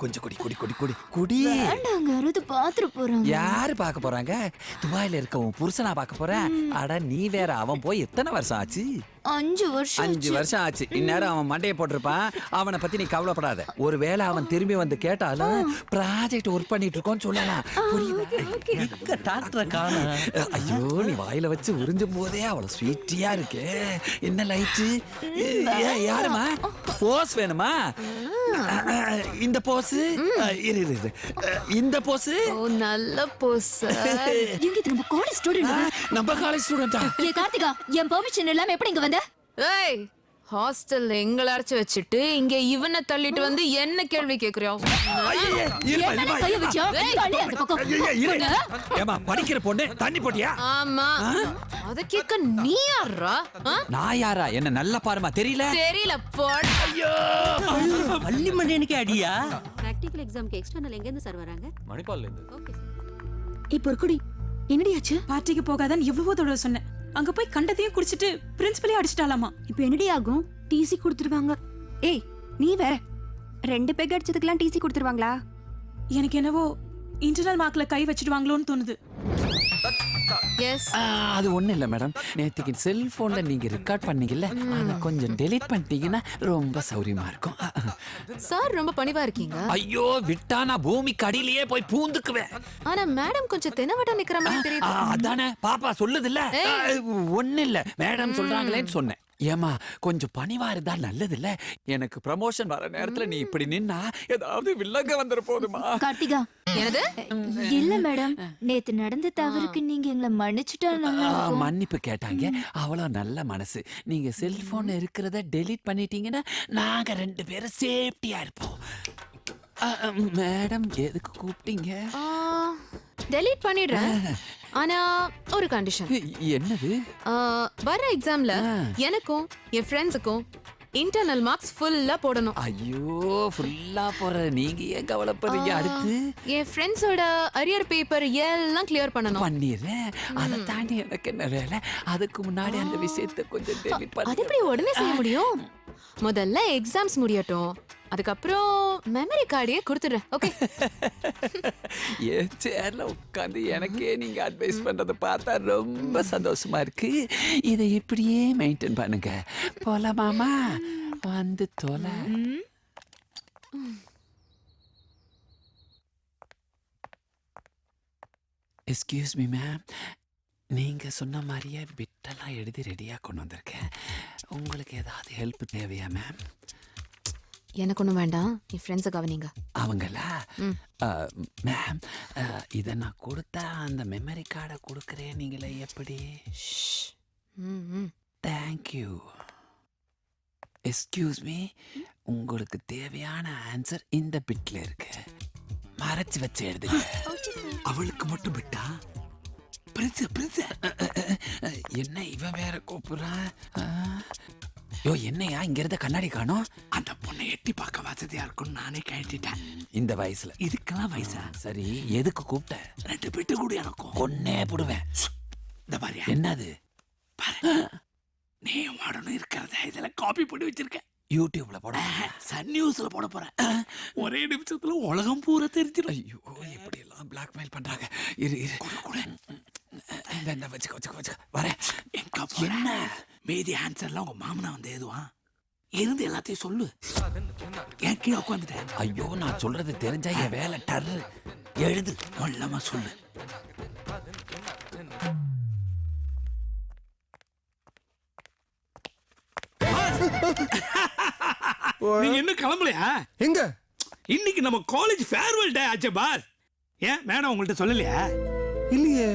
கொஞ்சம் குடி குடி குடி குடி குடி. வேண்டாங்க, யாராவது பாத்துட்டு போறாங்க. யாரு பார்க்க போறாங்க? துபாயில இருக்க உன் புருஷனா பார்க்க போறேன். அட நீ வேற, அவன் போய் எத்தனை வருஷம் ஆச்சு? 5 வருஷம். 5 வருஷம் ஆச்சு. இந்நேரம் அவன் மண்டையை போட்டிருப்பான். அவனை பத்தி நீ கவலைப்படாத. ஒருவேளை அவன் திரும்பி வந்து கேட்டாலும் ப்ராஜெக்ட் ஒர்க் பண்ணிட்டு இருக்கோன்னு சொல்லலாம். புரியுதா? டாக்டரை காண. ஐயோ, நீ வாயில வச்சு உறிஞ்சும் போதே அவ்வளவு ஸ்வீட்டியா இருக்கு. என்ன லைட்டு? யாருமா? போஸ் வேணுமா? இந்த போஸ், இரு இரு, இந்த போஸ். ஓ, நல்ல போஸ். இங்க இது நம்ம காலேஜ் ஸ்டூடண்ட். நம்ம காலேஜ் ஸ்டூடெண்டா? ஏ கார்த்திகா, என் பெர்மிஷன் இல்லாம எப்படி இங்க வந்த? ஏய், ஹாஸ்டல்ல எங்களை அரைச்சு வச்சுட்டு இங்க இவனை தள்ளிட்டு வந்து என்ன கேள்வி கேக்குறியா? ஏமா படிக்கிற பொண்ணு தண்ணி போட்டியா? ஆமா, அத கேட்க நீ யாரா? நான் யாரா? என்ன நல்லா பாருமா, தெரியல தெரியல போட. பள்ளி மண்ணியனுக்கு அடியா? பிராக்டிகல் எக்ஸாம்க்கு எக்ஸ்டர்னல் எங்க இருந்து சார் வராங்க? மணிப்பால்ல இருந்து. Okay sir. இப்போ ஒரு குடி என்னடியாச்சு? பார்ட்டிக்கு போகாதன்னு எவ்வளவோ தடவை சொன்னேன். அங்க போய் கண்டதையும் குடிச்சிட்டு பிரின்சிபலே அடிச்சிட்டாலாமா. இப்போ என்னடி ஆகும்? டிசி கொடுத்துருவாங்க. ஏய் நீ வேற 2 பெக் அடிச்சதுக்கெல்லாம் டிசி கொடுத்துருவாங்களா? எனக்கு என்னவோ இன்டர்னல் மார்க்ல கை வச்சிடுவாங்களோன்னு தோணுது. எஸ். அது ஒண்ணு இல்ல மேடம், நேத்துக்கு செல்போன்ல நீங்க ரெக்கார்ட் பண்ணீங்கல்ல, அத கொஞ்சம் டெலீட் பண்ணிட்டீங்கன்னா ரொம்ப சௌரியமா இருக்கும். சார் ரொம்ப பணிவா இருக்கீங்க. ஐயோ விட்டா நான் பூமிக்கு அடியிலேயே போய் பூந்துக்குவேன். ஆனா மேடம் கொஞ்சம் தெனவட்ட நிக்கிற மாதிரி தெரியுது. அதானே பாப்பா சொல்லுது இல்ல. ஒண்ணு இல்ல மேடம் சொல்றாங்களேன்னு சொன்னேன். ஏமா கொஞ்சம் பணிவா இருந்தா நல்லது இல்ல. எனக்கு ப்ரமோஷன் வர நேரத்துல நீ இப்படி நின்னா ஏதாவது வில்லங்க வந்துற போதுமா? கார்த்திகா, என்னது? இல்ல மேடம், நேத்து நடந்த தவறுக்கு நீங்க எங்களை மன்னிச்சுட்டா நல்லா இருக்கும். மன்னிப்பு கேட்டாங்க, அவ்வளவு நல்ல மனசு. நீங்க செல்போன் இருக்கிறத டெலீட் பண்ணிட்டீங்கன்னா நாங்க 2 பேரும் சேஃப்டியா இருப்போம். மேடம் எதுக்கு கூப்பிட்டீங்க? டெலீட் பண்ணிடுறேன். ஆனா ஒரு கண்டிஷன். என்னது? வர எக்ஸாம்ல எனக்கும் என் ஃப்ரெண்ட்ஸுக்கும் இன்டர்னல் மார்க்ஸ் ஃபுல்லா போடணும். ஐயோ ஃபுல்லா போற நீங்க ஏன் கவலைப்படுறீங்க? அடுத்து என் ஃப்ரெண்ட்ஸோட அரியர் பேப்பர் எல்லாம் கிளியர் பண்ணணும். பண்ணிடுறேன். அதை தாண்டி எனக்கு என்ன வேலை? அதுக்கு முன்னாடி அந்த விஷயத்தை கொஞ்சம் டெலீட் பண்ணி. அது எப்படி உடனே செய்ய முடியும்? முதல்ல எக்ஸாம்ஸ் முடியட்டும், அதுக்கப்புறம் மெமரி கார்டே கொடுத்துடுறேன். ஓகே? என் சேர்ல உட்காந்து எனக்கே நீங்க அட்வைஸ் பண்றதை பார்த்தா ரொம்ப சந்தோஷமா இருக்கு. இதை இப்படியே மெயின்டைன் பண்ணுங்க. போலாமாமா? வந்து தொலை. எக்ஸ்கியூஸ் மீ மேம், நீங்க சொன்ன மாதிரியே பிட்டெல்லாம் எழுதி ரெடியா கொண்டு வந்திருக்கேன். உங்களுக்கு ஏதாவது ஹெல்ப் தேவையா மேம்? எனக்கு ஒன்றும் வேண்டாம், என் ஃப்ரெண்ட்ஸை கவனிங்க. அவங்களா? மேம் இதை நான் கொடுத்தா அந்த மெமரி கார்டை கொடுக்குறேன், நீங்களே எப்படி? தேங்க்யூ. எக்ஸ்கியூஸ் மீ, உங்களுக்கு தேவையான ஆன்சர் இந்த பிட்ல இருக்கு, மறைச்சு வச்சு எழுதுங்க. அவளுக்கு மட்டும் பிட்டா? என்ன இவன் வேற கூப்பிடுறான்? யோ என்னையா இங்க இருந்த கண்ணாடி காணோம்? அந்த பொண்ணை எட்டி பார்க்க வசதியா இருக்கும்னு நானே கழட்டிட்டேன் இந்த வயசுல. இதுக்கெல்லாம் வயசா? சரி எதுக்கு கூப்பிட்ட? 2 பிட்டு கூட எனக்கும் கொன்னே போடுவேன். இந்த மாதிரி என்னது? நீ மாடனும் இருக்கிறத இதுல காப்பி பண்ணி வச்சிருக்கேன். யூடியூப்ல போட, சன் நியூஸ்ல போட போறேன். ஒரே நிமிஷத்துல உலகம் பூரா தெரிஞ்சிடும். ஐயோ எப்படி எல்லாம் பிளாக்மெயில் பண்றாங்க. இரு இரு கூட வச்சுக்க வரேன். என்ன மீதி ஆன்சர்லாம் உங்க மாமனா வந்து எழுதுவான். இருந்து எல்லாத்தையும் சொல்லு. என் கீழே உட்காந்துட்டேன். ஐயோ நான் சொல்றது தெரிஞ்சா என் வேலை டர்ரு. எழுது மொல்லமா சொல்லு. நீங்க இன்னும் கிளம்பலையா? எங்க? இன்னைக்கு நம்ம காலேஜ் ஃபேர்வெல் டே ஆச்சே பாஸ். ஏன் மேடம் உங்கள்ட்ட சொல்லலையா? இல்லையே.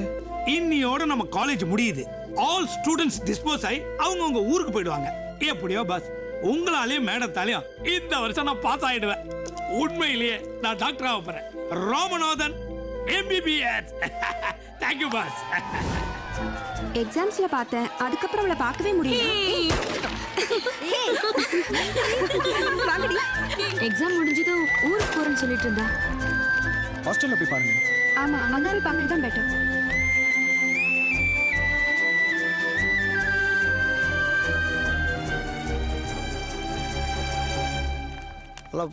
இன்னியோட நம்ம காலேஜ் முடியுது. ஆல் ஸ்டூடெண்ட்ஸ் டிஸ்போஸ் ஆகி அவங்கவுங்க ஊருக்கு போயிடுவாங்க. எப்படியோ பாஸ், உங்களாலேயும் மேடத்தாலையும் இந்த வருஷம் நான் பாஸ் ஆயிடுவேன். உண்மையிலேயே நான் டாக்டர் ஆக போறேன். ராமநாதன் MBBS. Thank you boss. எக்ஸாம்ஸ்ல பார்த்தேன், அதுக்கப்புறம் அவளை பார்க்கவே முடியல. எக்ஸாம் முடிஞ்சதும் ஊருக்கு போறேன்னு சொல்லிட்டு இருந்தா. ஹாஸ்டல்ல போய் பாருங்க. ஆமா, அங்க போய் பார்க்கறது தான் பெட்டர்.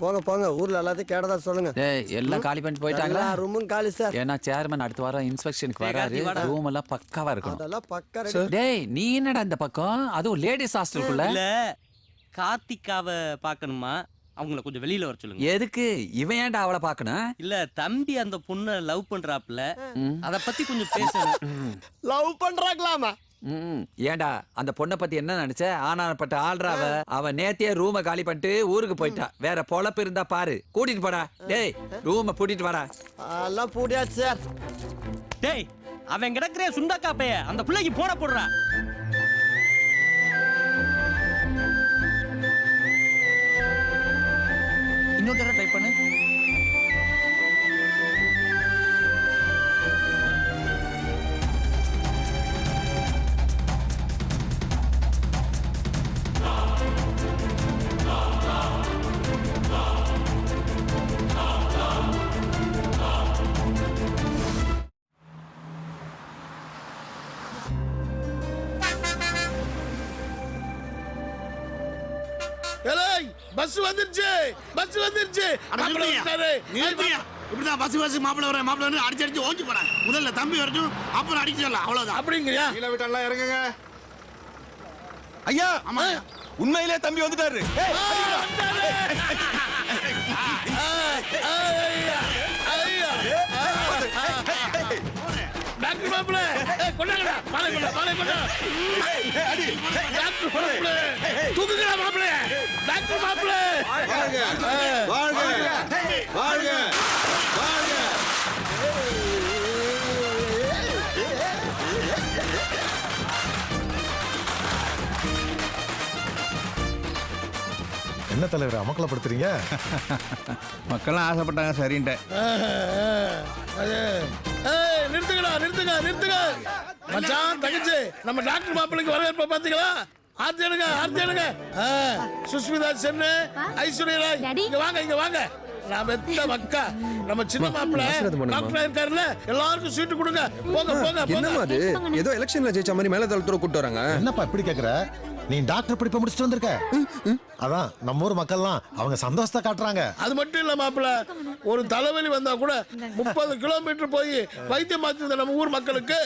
போங்க போங்க, ஊர்ல எல்லாத்தையும் கேட்டதா சொல்லுங்க. எல்லாம் காலி பண்ணிட்டு போயிட்டாங்களா? ரூமும் காலி சார். ஏன்னா சேர்மன் அடுத்த வாரம் இன்ஸ்பெக்ஷனுக்கு வராரு. ரூம் எல்லாம் பக்காவா இருக்கணும். அதெல்லாம் பக்கா ரெடி. டேய் நீ என்னடா இந்த பக்கம், அதுவும் லேடிஸ் ஹாஸ்டலுக்குள்ள? இல்ல கார்த்திகாவை பார்க்கணுமா, அவங்கள கொஞ்சம் வெளியில வர சொல்லுங்க. எதுக்கு? இவன் ஏன்டா அவளை பார்க்கணும்? இல்ல தம்பி அந்த பொண்ணை லவ் பண்றாப்ல, அத பத்தி கொஞ்சம் பேசணும். லவ் பண்றாங்களாமா? ஏண்டா அந்த பொண்ணை பத்தி என்ன நினைச்ச? ஆனாப்பட்ட ஆள்றாவ. அவ நேத்தியே ரூமை காலி பண்ணிட்டு ஊருக்கு போயிட்டா. வேற பொழப்பு இருந்தா பாரு, கூட்டிட்டு போடா. டேய் ரூமை பூட்டிட்டு வாடா. எல்லாம் பூட்டியாச்சு சார். டேய் அவன் கிடக்குற சுண்டக்கா பைய அந்த பிள்ளைக்கு போட போடுறா. இன்னொரு தடவை ட்ரை பண்ணு. பஸ் வந்துருச்சு, பஸ் வந்துருச்சு. இப்படிதான் பஸ் மாப்பிள்ள வர மாப்பிள்ள அடிச்சு ஓஞ்சி போறாங்க. முதல்ல தம்பி வரட்டும், அப்புறம் அடிக்க சொல்லலாம். அவ்வளவுதான். அப்படிங்கறியா? கீழ விட்டெல்லாம் இறங்குங்க. ஐயா, ஆமா உண்மையிலே தம்பி வந்துட்டாரு. டாக்டர் மாப்பிள்ள கொண்டாங்கடா, பாலை கொண்டா, பாலை கொண்டா. டாக்டர் மாப்பிள்ள தூக்குங்கடா மாப்பிள்ள. டாக்டர் மாப்பிள்ள வாழ்க வாழ்க வாழ்க வாழ்க. என்ன தலைவர் அமக்கலப்படுத்துறீங்க? மக்கள்லாம் ஆசைப்பட்டாங்க சரின்ட்டு. நிறுத்துங்கடா, நிறுத்துங்க, நிறுத்துங்க. மச்சான் தங்கச்சி, நம்ம டாக்டர் மாப்பிள்ளைக்கு வரவேற்ப பாத்தீங்களா? ஆர்த்தி எடுங்க, ஆர்த்தி எடுங்க. சுஷ்மிதா சென்னு, ஐஸ்வர்யா ராய், இங்க வாங்க, இங்க வாங்க. நான் பெத்த மக்கா, நம்ம சின்ன மாப்பிள்ளை டாக்டர் இருக்காருல்ல, எல்லாருக்கும் சீட்டு கொடுங்க. போங்க போங்க. என்னமா அது? ஏதோ எலெக்ஷன்ல ஜெயிச்ச மாதிரி மேல தளத்துல கூட்டு வராங்க. என்னப்பா இப்படி கேக்குற? நீ டாக்டர் படிப்பை முடிச்சுட்டு வந்திருக்க. அதான் நம்ம ஊர் மக்கள்லாம் அவங்க சந்தோஷத்தை காட்டுறாங்க. அது மட்டும் இல்ல மாப்பிள்ள, ஒரு தலைவலி வந்தா கூட 30 கிலோமீட்டர் போய் வைத்தியம் பார்த்து நம்ம ஊர் மக்களுக்கு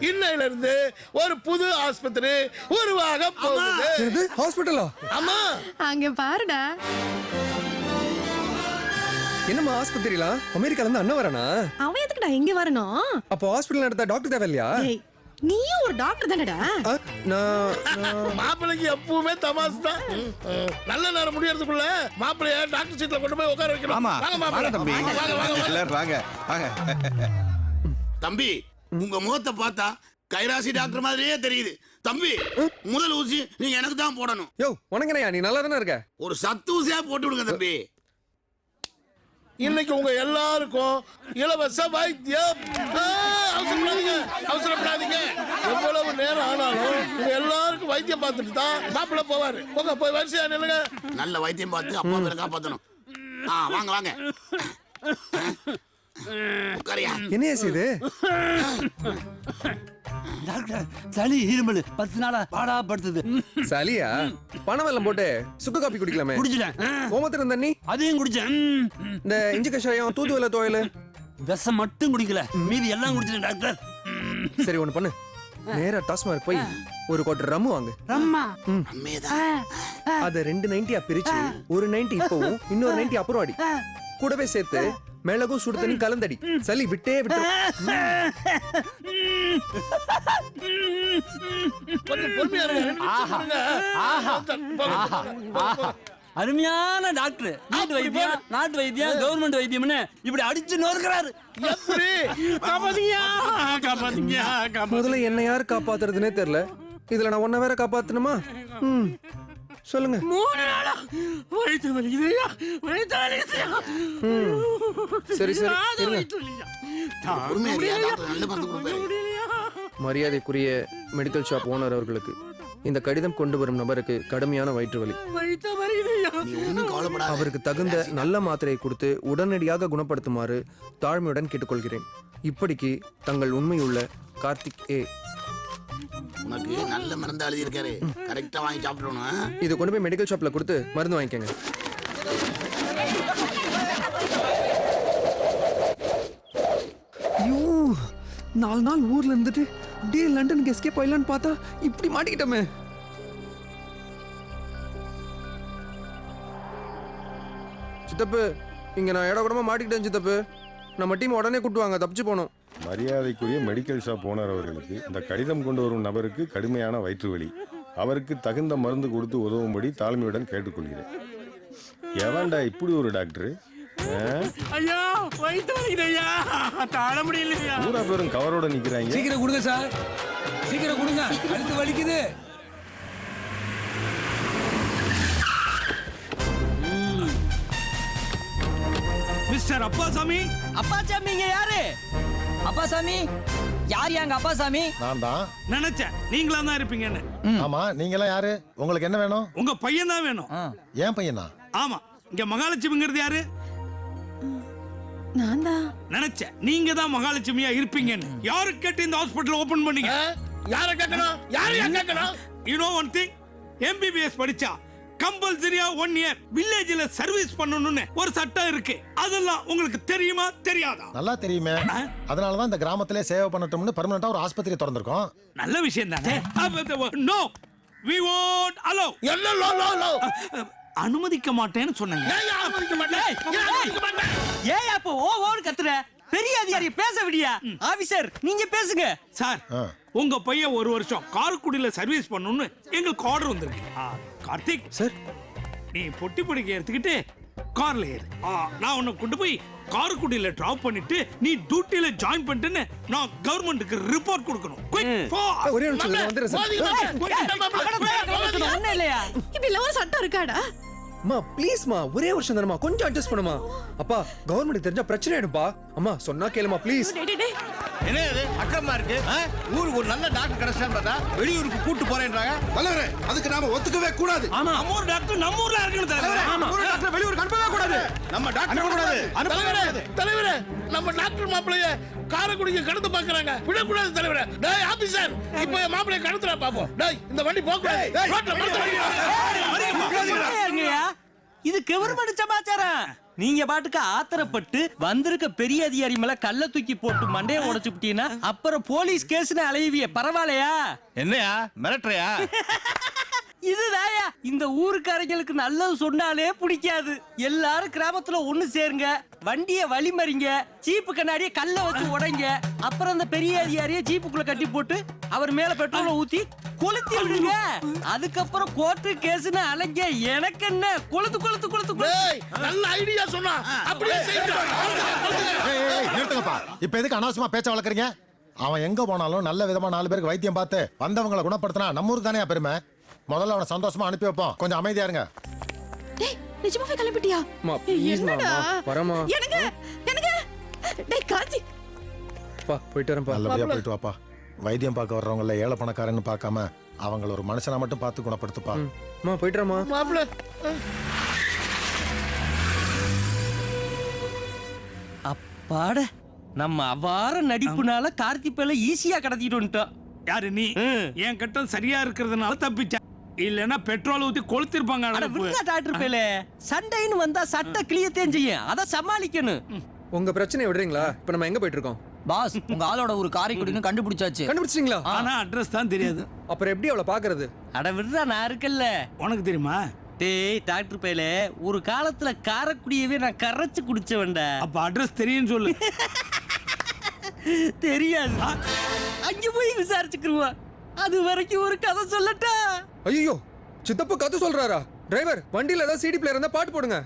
இன்னையில இருந்து ஒரு புது ஆஸ்பத்திரி உருவாக போகுது. ஹாஸ்பிட்டலா? ஆமா. அங்க பாருடா. என்னம்மா ஆஸ்பத்திரிலாம்? அமெரிக்கால இருந்து அண்ணன் வரானா? அவன் எதுக்குடா இங்க வரணும்? அப்போ ஹாஸ்பிட்டல் நடத்த டாக்டர் தேவையில்லையா? நீயும் ஒரு டாக்டர் தானடா? மாப்பிள்ளைக்கு எப்பவுமே தமாசு தான். நல்ல நேரம் முடியறதுக்குள்ள மாப்பிள்ளைய டாக்டர் சீட்ல கொண்டு போய் உட்கார வைக்கணும். ஆமா. வாங்க மாப்பிள்ளை. தம்பி. வாங்க வாங்க எல்லாரும் வாங்க வாங்க. தம்பி, உங்க முகத்தை பார்த்தா கைராசி டாக்டர் மாதிரியே தெரியுது. தம்பி, முதல் ஊசி நீங்க எனக்கு தான் போடணும். யோ, உனக்கு நீ நல்லா தானே இருக்க. ஒரு சத்து ஊசியா போட்டு விடுங்க தம்பி. இன்னைக்கு உங்க எல்லாருக்கும் இலவச வைத்தியம். அவசரப்படாதீங்க, அவசரப்படாதீங்க. எவ்வளவு நேரம் ஆனாலும் உங்க எல்லாருக்கும் வைத்தியம் பார்த்துட்டு தான் மாப்பிள்ளை போவாரு. போங்க, போய் வரிசையா நில்லுங்க. நல்ல வைத்தியம் பார்த்து அப்பா பேரை காப்பாத்தணும். வாங்க வாங்க. என்ன இது? டாக்டர், சளி இருமல் 10 நாளா பாடா படுத்துது. சளியா? பணம் எல்லாம் போட்டு சுக்கு காப்பி குடிக்கலாமே. குடிச்சிட்டேன். ஓமத்திரம் தண்ணி அதையும் குடிச்சேன். இந்த இஞ்சி கஷாயம், தூதுவளை துவையல், விஷம் மட்டும் குடிக்கல, மீதி எல்லாம் குடிச்சிட்டேன் டாக்டர். சரி ஒண்ணு பண்ணு, நேரா டாஸ்மார்க் போய் ஒரு கோட்டை ரம்மு வாங்கு. ரம்மா? அத 2 90 பிரிச்சு ஒரு 90 இப்பவும் இன்னொரு 90 அப்புறம் அடி. கூடவே சேர்த்து மிளகும் சுடு தண்ணி கலந்தடி. சளி விட்டே விட்டு. கொஞ்சம் பொறுமையா இருங்க. அருமையான டாக்டர். நாட்டு வைத்தியம் கவர்மெண்ட் வைத்தியம்னு இப்படி அடிச்சு நோக்குறாரு. எப்படி? காப்பாத்தீங்க. முதல்ல என்ன யாரு காப்பாத்துறதுனே தெரியல. இதுல நான் ஒன்ன வேற காப்பாத்தணுமா? சொல்லுங்க. 3 நாளா வயிற்று வலிக்குதுயா, வயிற்று வலிக்குதுயா. சரி சரி. நல்ல மருந்து கொடுப்பாரு. மரியாதைக்குரிய மெடிக்கல் ஷாப் ஓனர் அவர்களுக்கு இந்த கடிதம் கொண்டு வரும் நபருக்கு கடுமையான வயிற்று வலி. அவருக்கு தகுந்த நல்ல மாத்திரையை கொடுத்து உடனடியாக குணப்படுத்துமாறு தாழ்மையுடன் கேட்டுக்கொள்கிறேன். இப்படிக்கு தங்கள் உண்மையுள்ள கார்த்திக் ஏ. உனக்கு நல்ல மருந்து எழுதி இருக்காரு, கரெக்டா வாங்கி சாப்பிடணும். இதை கொண்டு போய் மெடிக்கல் ஷாப்ல கொடுத்து மருந்து வாங்கிக்கங்க. ஐயோ, 4 நாள் ஊர்ல இருந்துட்டு அப்படியே லண்டனுக்கு எஸ்கேப் ஆயிடலான்னு பார்த்தா இப்படி மாட்டிக்கிட்டோமே. சித்தப்பு, இங்க நான் இட கூடமா மாட்டிக்கிட்டேன் சித்தப்பு. நம்ம டீம் உடனே கூட்டுவாங்க, தப்பிச்சு போனோம். மரியாதைக்குரிய மெடிக்கல் ஷாப் ஓனர் அவர்களுக்கு இந்த கடிதம் கொண்டு வரும் நபருக்கு கடுமையான வயிற்று வலி. அவருக்கு தகுந்த மருந்து கொடுத்து உதவும்படி தாழ்மையுடன் கேட்டுக்கொள்கிறேன். எவன்டா இப்படி ஒரு டாக்டர்? ஐயா, வயிற்று வலிக்குது ஐயா, தாழ முடியலையா. பூரா பேரும் கவரோட நிக்கிறாங்க. சீக்கிரம் கொடுங்க சார், சீக்கிரம் கொடுங்க, வயிற்று வலிக்குது. மிஸ்டர் அப்பாசாமி. அப்பாசாமி இங்க யாரு? அப்பாசாமி யார் எங்க அப்பாசாமி? நான் தான் நினைச்சேன் நீங்களா தான் இருப்பீங்கன்னு. ஆமா, நீங்க எல்லாம் யாரு? உங்களுக்கு என்ன வேணும்? உங்க பையன் தான் வேணும். ஏன் பையனா? ஆமா, இங்க மகாலட்சுமிங்கிறது யாரு? நான் தான் நினைச்சேன் நீங்க தான் மகாலட்சுமியா இருப்பீங்கன்னு. யாரு கேட்டு இந்த ஹாஸ்பிடல் ஓபன் பண்ணீங்க? யார கேட்கணும்? யாரையா கேட்கணும்? You know one thing, MBBS படிச்சா கம்பல்சரியா 1 இயர் வில்லேஜ்ல சர்வீஸ் பண்ணணும்னு ஒரு சட்டம் இருக்கு. அதெல்லாம் உங்களுக்கு தெரியுமா தெரியாதா? நல்லா தெரியுமே. அதனால தான் இந்த கிராமத்திலே சேவை பண்ணட்டும்னு பெர்மனண்டா ஒரு ஆஸ்பத்திரி திறந்திருக்கோம். நல்ல விஷயம் தானே. No, we won't allow. அனுமதிக்க மாட்டேன்னு சொன்னீங்க. ஏன் அப்போ ஓன்னு கத்துற? பெரிய அதிகாரி பேச விடியா? ஆபீசர் நீங்க பேசுங்க. சார், உங்க பையன் 1 வருஷம் காரைக்குடியில சர்வீஸ் பண்ணணும்னு எங்களுக்கு ஆர்டர் வந்திருக்கு. கார்த்திக் சார், நீ பொட்டி படிக்க எடுத்துக்கிட்டு கார்ல ஏறு. நான் உன்னை கொண்டு போய் காரைக்குடியில டிராப் பண்ணிட்டு நீ டியூட்டில ஜாயின் பண்ணிட்டுன்னு நான் கவர்மெண்ட்டுக்கு ரிப்போர்ட் கொடுக்கணும். ஒரே நிமிஷம் வந்துடுறேன் சார். ஒண்ணு இல்லையா? இப்படி எல்லாம் ஒரு சட்டம் இருக்காடா? அம்மா ப்ளீஸ்மா, ஒரே வருஷம் தானம்மா, கொஞ்சம் அட்ஜஸ்ட் பண்ணுமா. அப்பா, கவர்மெண்ட் தெரிஞ்சா பிரச்சனை ஆயிடும்பா. அம்மா சொன்னா கேளுமா ப்ளீஸ். என்ன இது அக்கறமா இருக்கு? ஊருக்கு ஒரு நல்ல டாக்டர் கிடைச்சான்னு பார்த்தா வெளியூருக்கு கூட்டு போறேன்றாங்க. தலைவரே, அதுக்கு நாம ஒத்துக்கவே கூடாது. நம்ம ஊர் டாக்டர் நம்ம ஊர்ல இருக்கணும் தலைவரே. ஊர் டாக்டர் வெளியூருக்கு அனுப்பவே கூடாது. நம்ம டாக்டர் கூடாது. தலைவரே, நம்ம டாக்டர் மாப்பிளைய காரைக்குடிக்கு கடந்து பாக்குறாங்க. விடக்கூடாது தலைவரே. டேய் ஆபீசர், இப்போ என் மாப்பிளைய கடத்துறா பாப்போம். டேய் இந்த வண்டி போக கூடாது. ரோட்ல இது கவர்மெண்ட் சமாச்சாரம். நீங்க பாட்டுக்கு ஆத்திரப்பட்டு வந்திருக்க பெரிய அதிகாரி மேல கல்ல தூக்கி போட்டு மண்டைய உடைச்சு விட்டீங்கன்னா அப்புறம் போலீஸ் கேஸ்னு அலைவிய. பரவாயில்லையா? என்னையா மிரட்டுறியா? இதுதாயா இந்த ஊருக்காரங்களுக்கு நல்லது சொன்னாலே பிடிக்காது. எல்லாரும் கிராமத்துல ஒண்ணு சேருங்க, வண்டிய வழிமறிங்க, ஜீப்பு கண்ணாடிய கல்ல வச்சு உடைங்க. அப்புறம் அந்த பெரிய அதிகாரிய ஜீப்புக்குள்ள கட்டி போட்டு அவர் மேல பெட்ரோல ஊத்தி கொளுத்தி விடுங்க. அதுக்கப்புறம் கோர்ட்டு கேஸ்னு அலைங்க. எனக்கு என்ன? கொளுத்து கொளுத்து கொளுத்து. நல்ல ஐடியா சொன்னா அப்படியே நிறுத்துங்கப்பா. இப்ப எதுக்கு அனாவசியமா பேச்ச வளர்க்குறீங்க? அவன் எங்க போனாலும் நல்ல விதமா 4 பேருக்கு வைத்தியம் பார்த்து வந்தவங்களை குணப்படுத்தினா நம்ம ஊருக்கு தானே பெருமை. முதல்ல அவனை சந்தோஷமா அனுப்பி வைப்போம். கொஞ்சம் அமைதியா இருங்க. டேய், நிஜமாவே கிளம்பிட்டியா? அம்மா ப்ளீஸ்மா, வரமா. எனக்கு டேய் கார்த்திக், பா போயிட்டு வரேன்ப்பா. நல்லபடியா போயிட்டு வாப்பா. வைத்தியம் பார்க்க வர்றவங்கள ஏழை பணக்காரன்னு பார்க்காம அவங்கள ஒரு மனுஷனா மட்டும் பார்த்து குணப்படுத்துப்பா. அம்மா போயிட்டு வரமா. மாப்பிள அப்பாட, நம்ம அவார நடிப்புனால கார்த்திப்பேல ஈஸியா கடத்திட்டு வந்துட்டோம். யாரு நீ? என் கட்டம் சரியா இருக்கிறதுனால தப்பிச்ச. இல்லனா பெட்ரோல் ஊத்தி கொளுத்திருப்பாங்க. டாக்டர் பேல சண்டைன்னு வந்தா சட்ட கிளியத்தையும் செய்யும். அத சமாளிக்கணும். உங்க பிரச்சனை விடுறீங்களா? இப்ப நம்ம எங்க போயிட்டு இருக்கோம்? பாஸ், உங்க ஆளோட ஒரு காரைக்குடின்னு கண்டுபிடிச்சாச்சு. கண்டுபிடிச்சிங்களா? ஆனா அட்ரஸ் தான் தெரியாது. அப்புறம் எப்படி அவளை பாக்குறது? அட விடுறா, நான் இருக்கல்ல. உனக்கு தெரியுமா? டேய் டாக்டர் பேல, ஒரு காலத்துல காரைக்குடியவே நான் கரைச்சு குடிச்சவன்டா. அப்ப அட்ரஸ் தெரியும் சொல்லு. தெரியாது, அங்க போய் விசாரிச்சுக்குருவா. அது வரைக்கும் ஒரு கதை சொல்லட்டா? ஐயோ, சித்தப்பா கதை சொல்றாரா? டிரைவர், வண்டியில ஏதாவது சிடி பிளேயர் இருந்தா பாட்டு போடுங்க.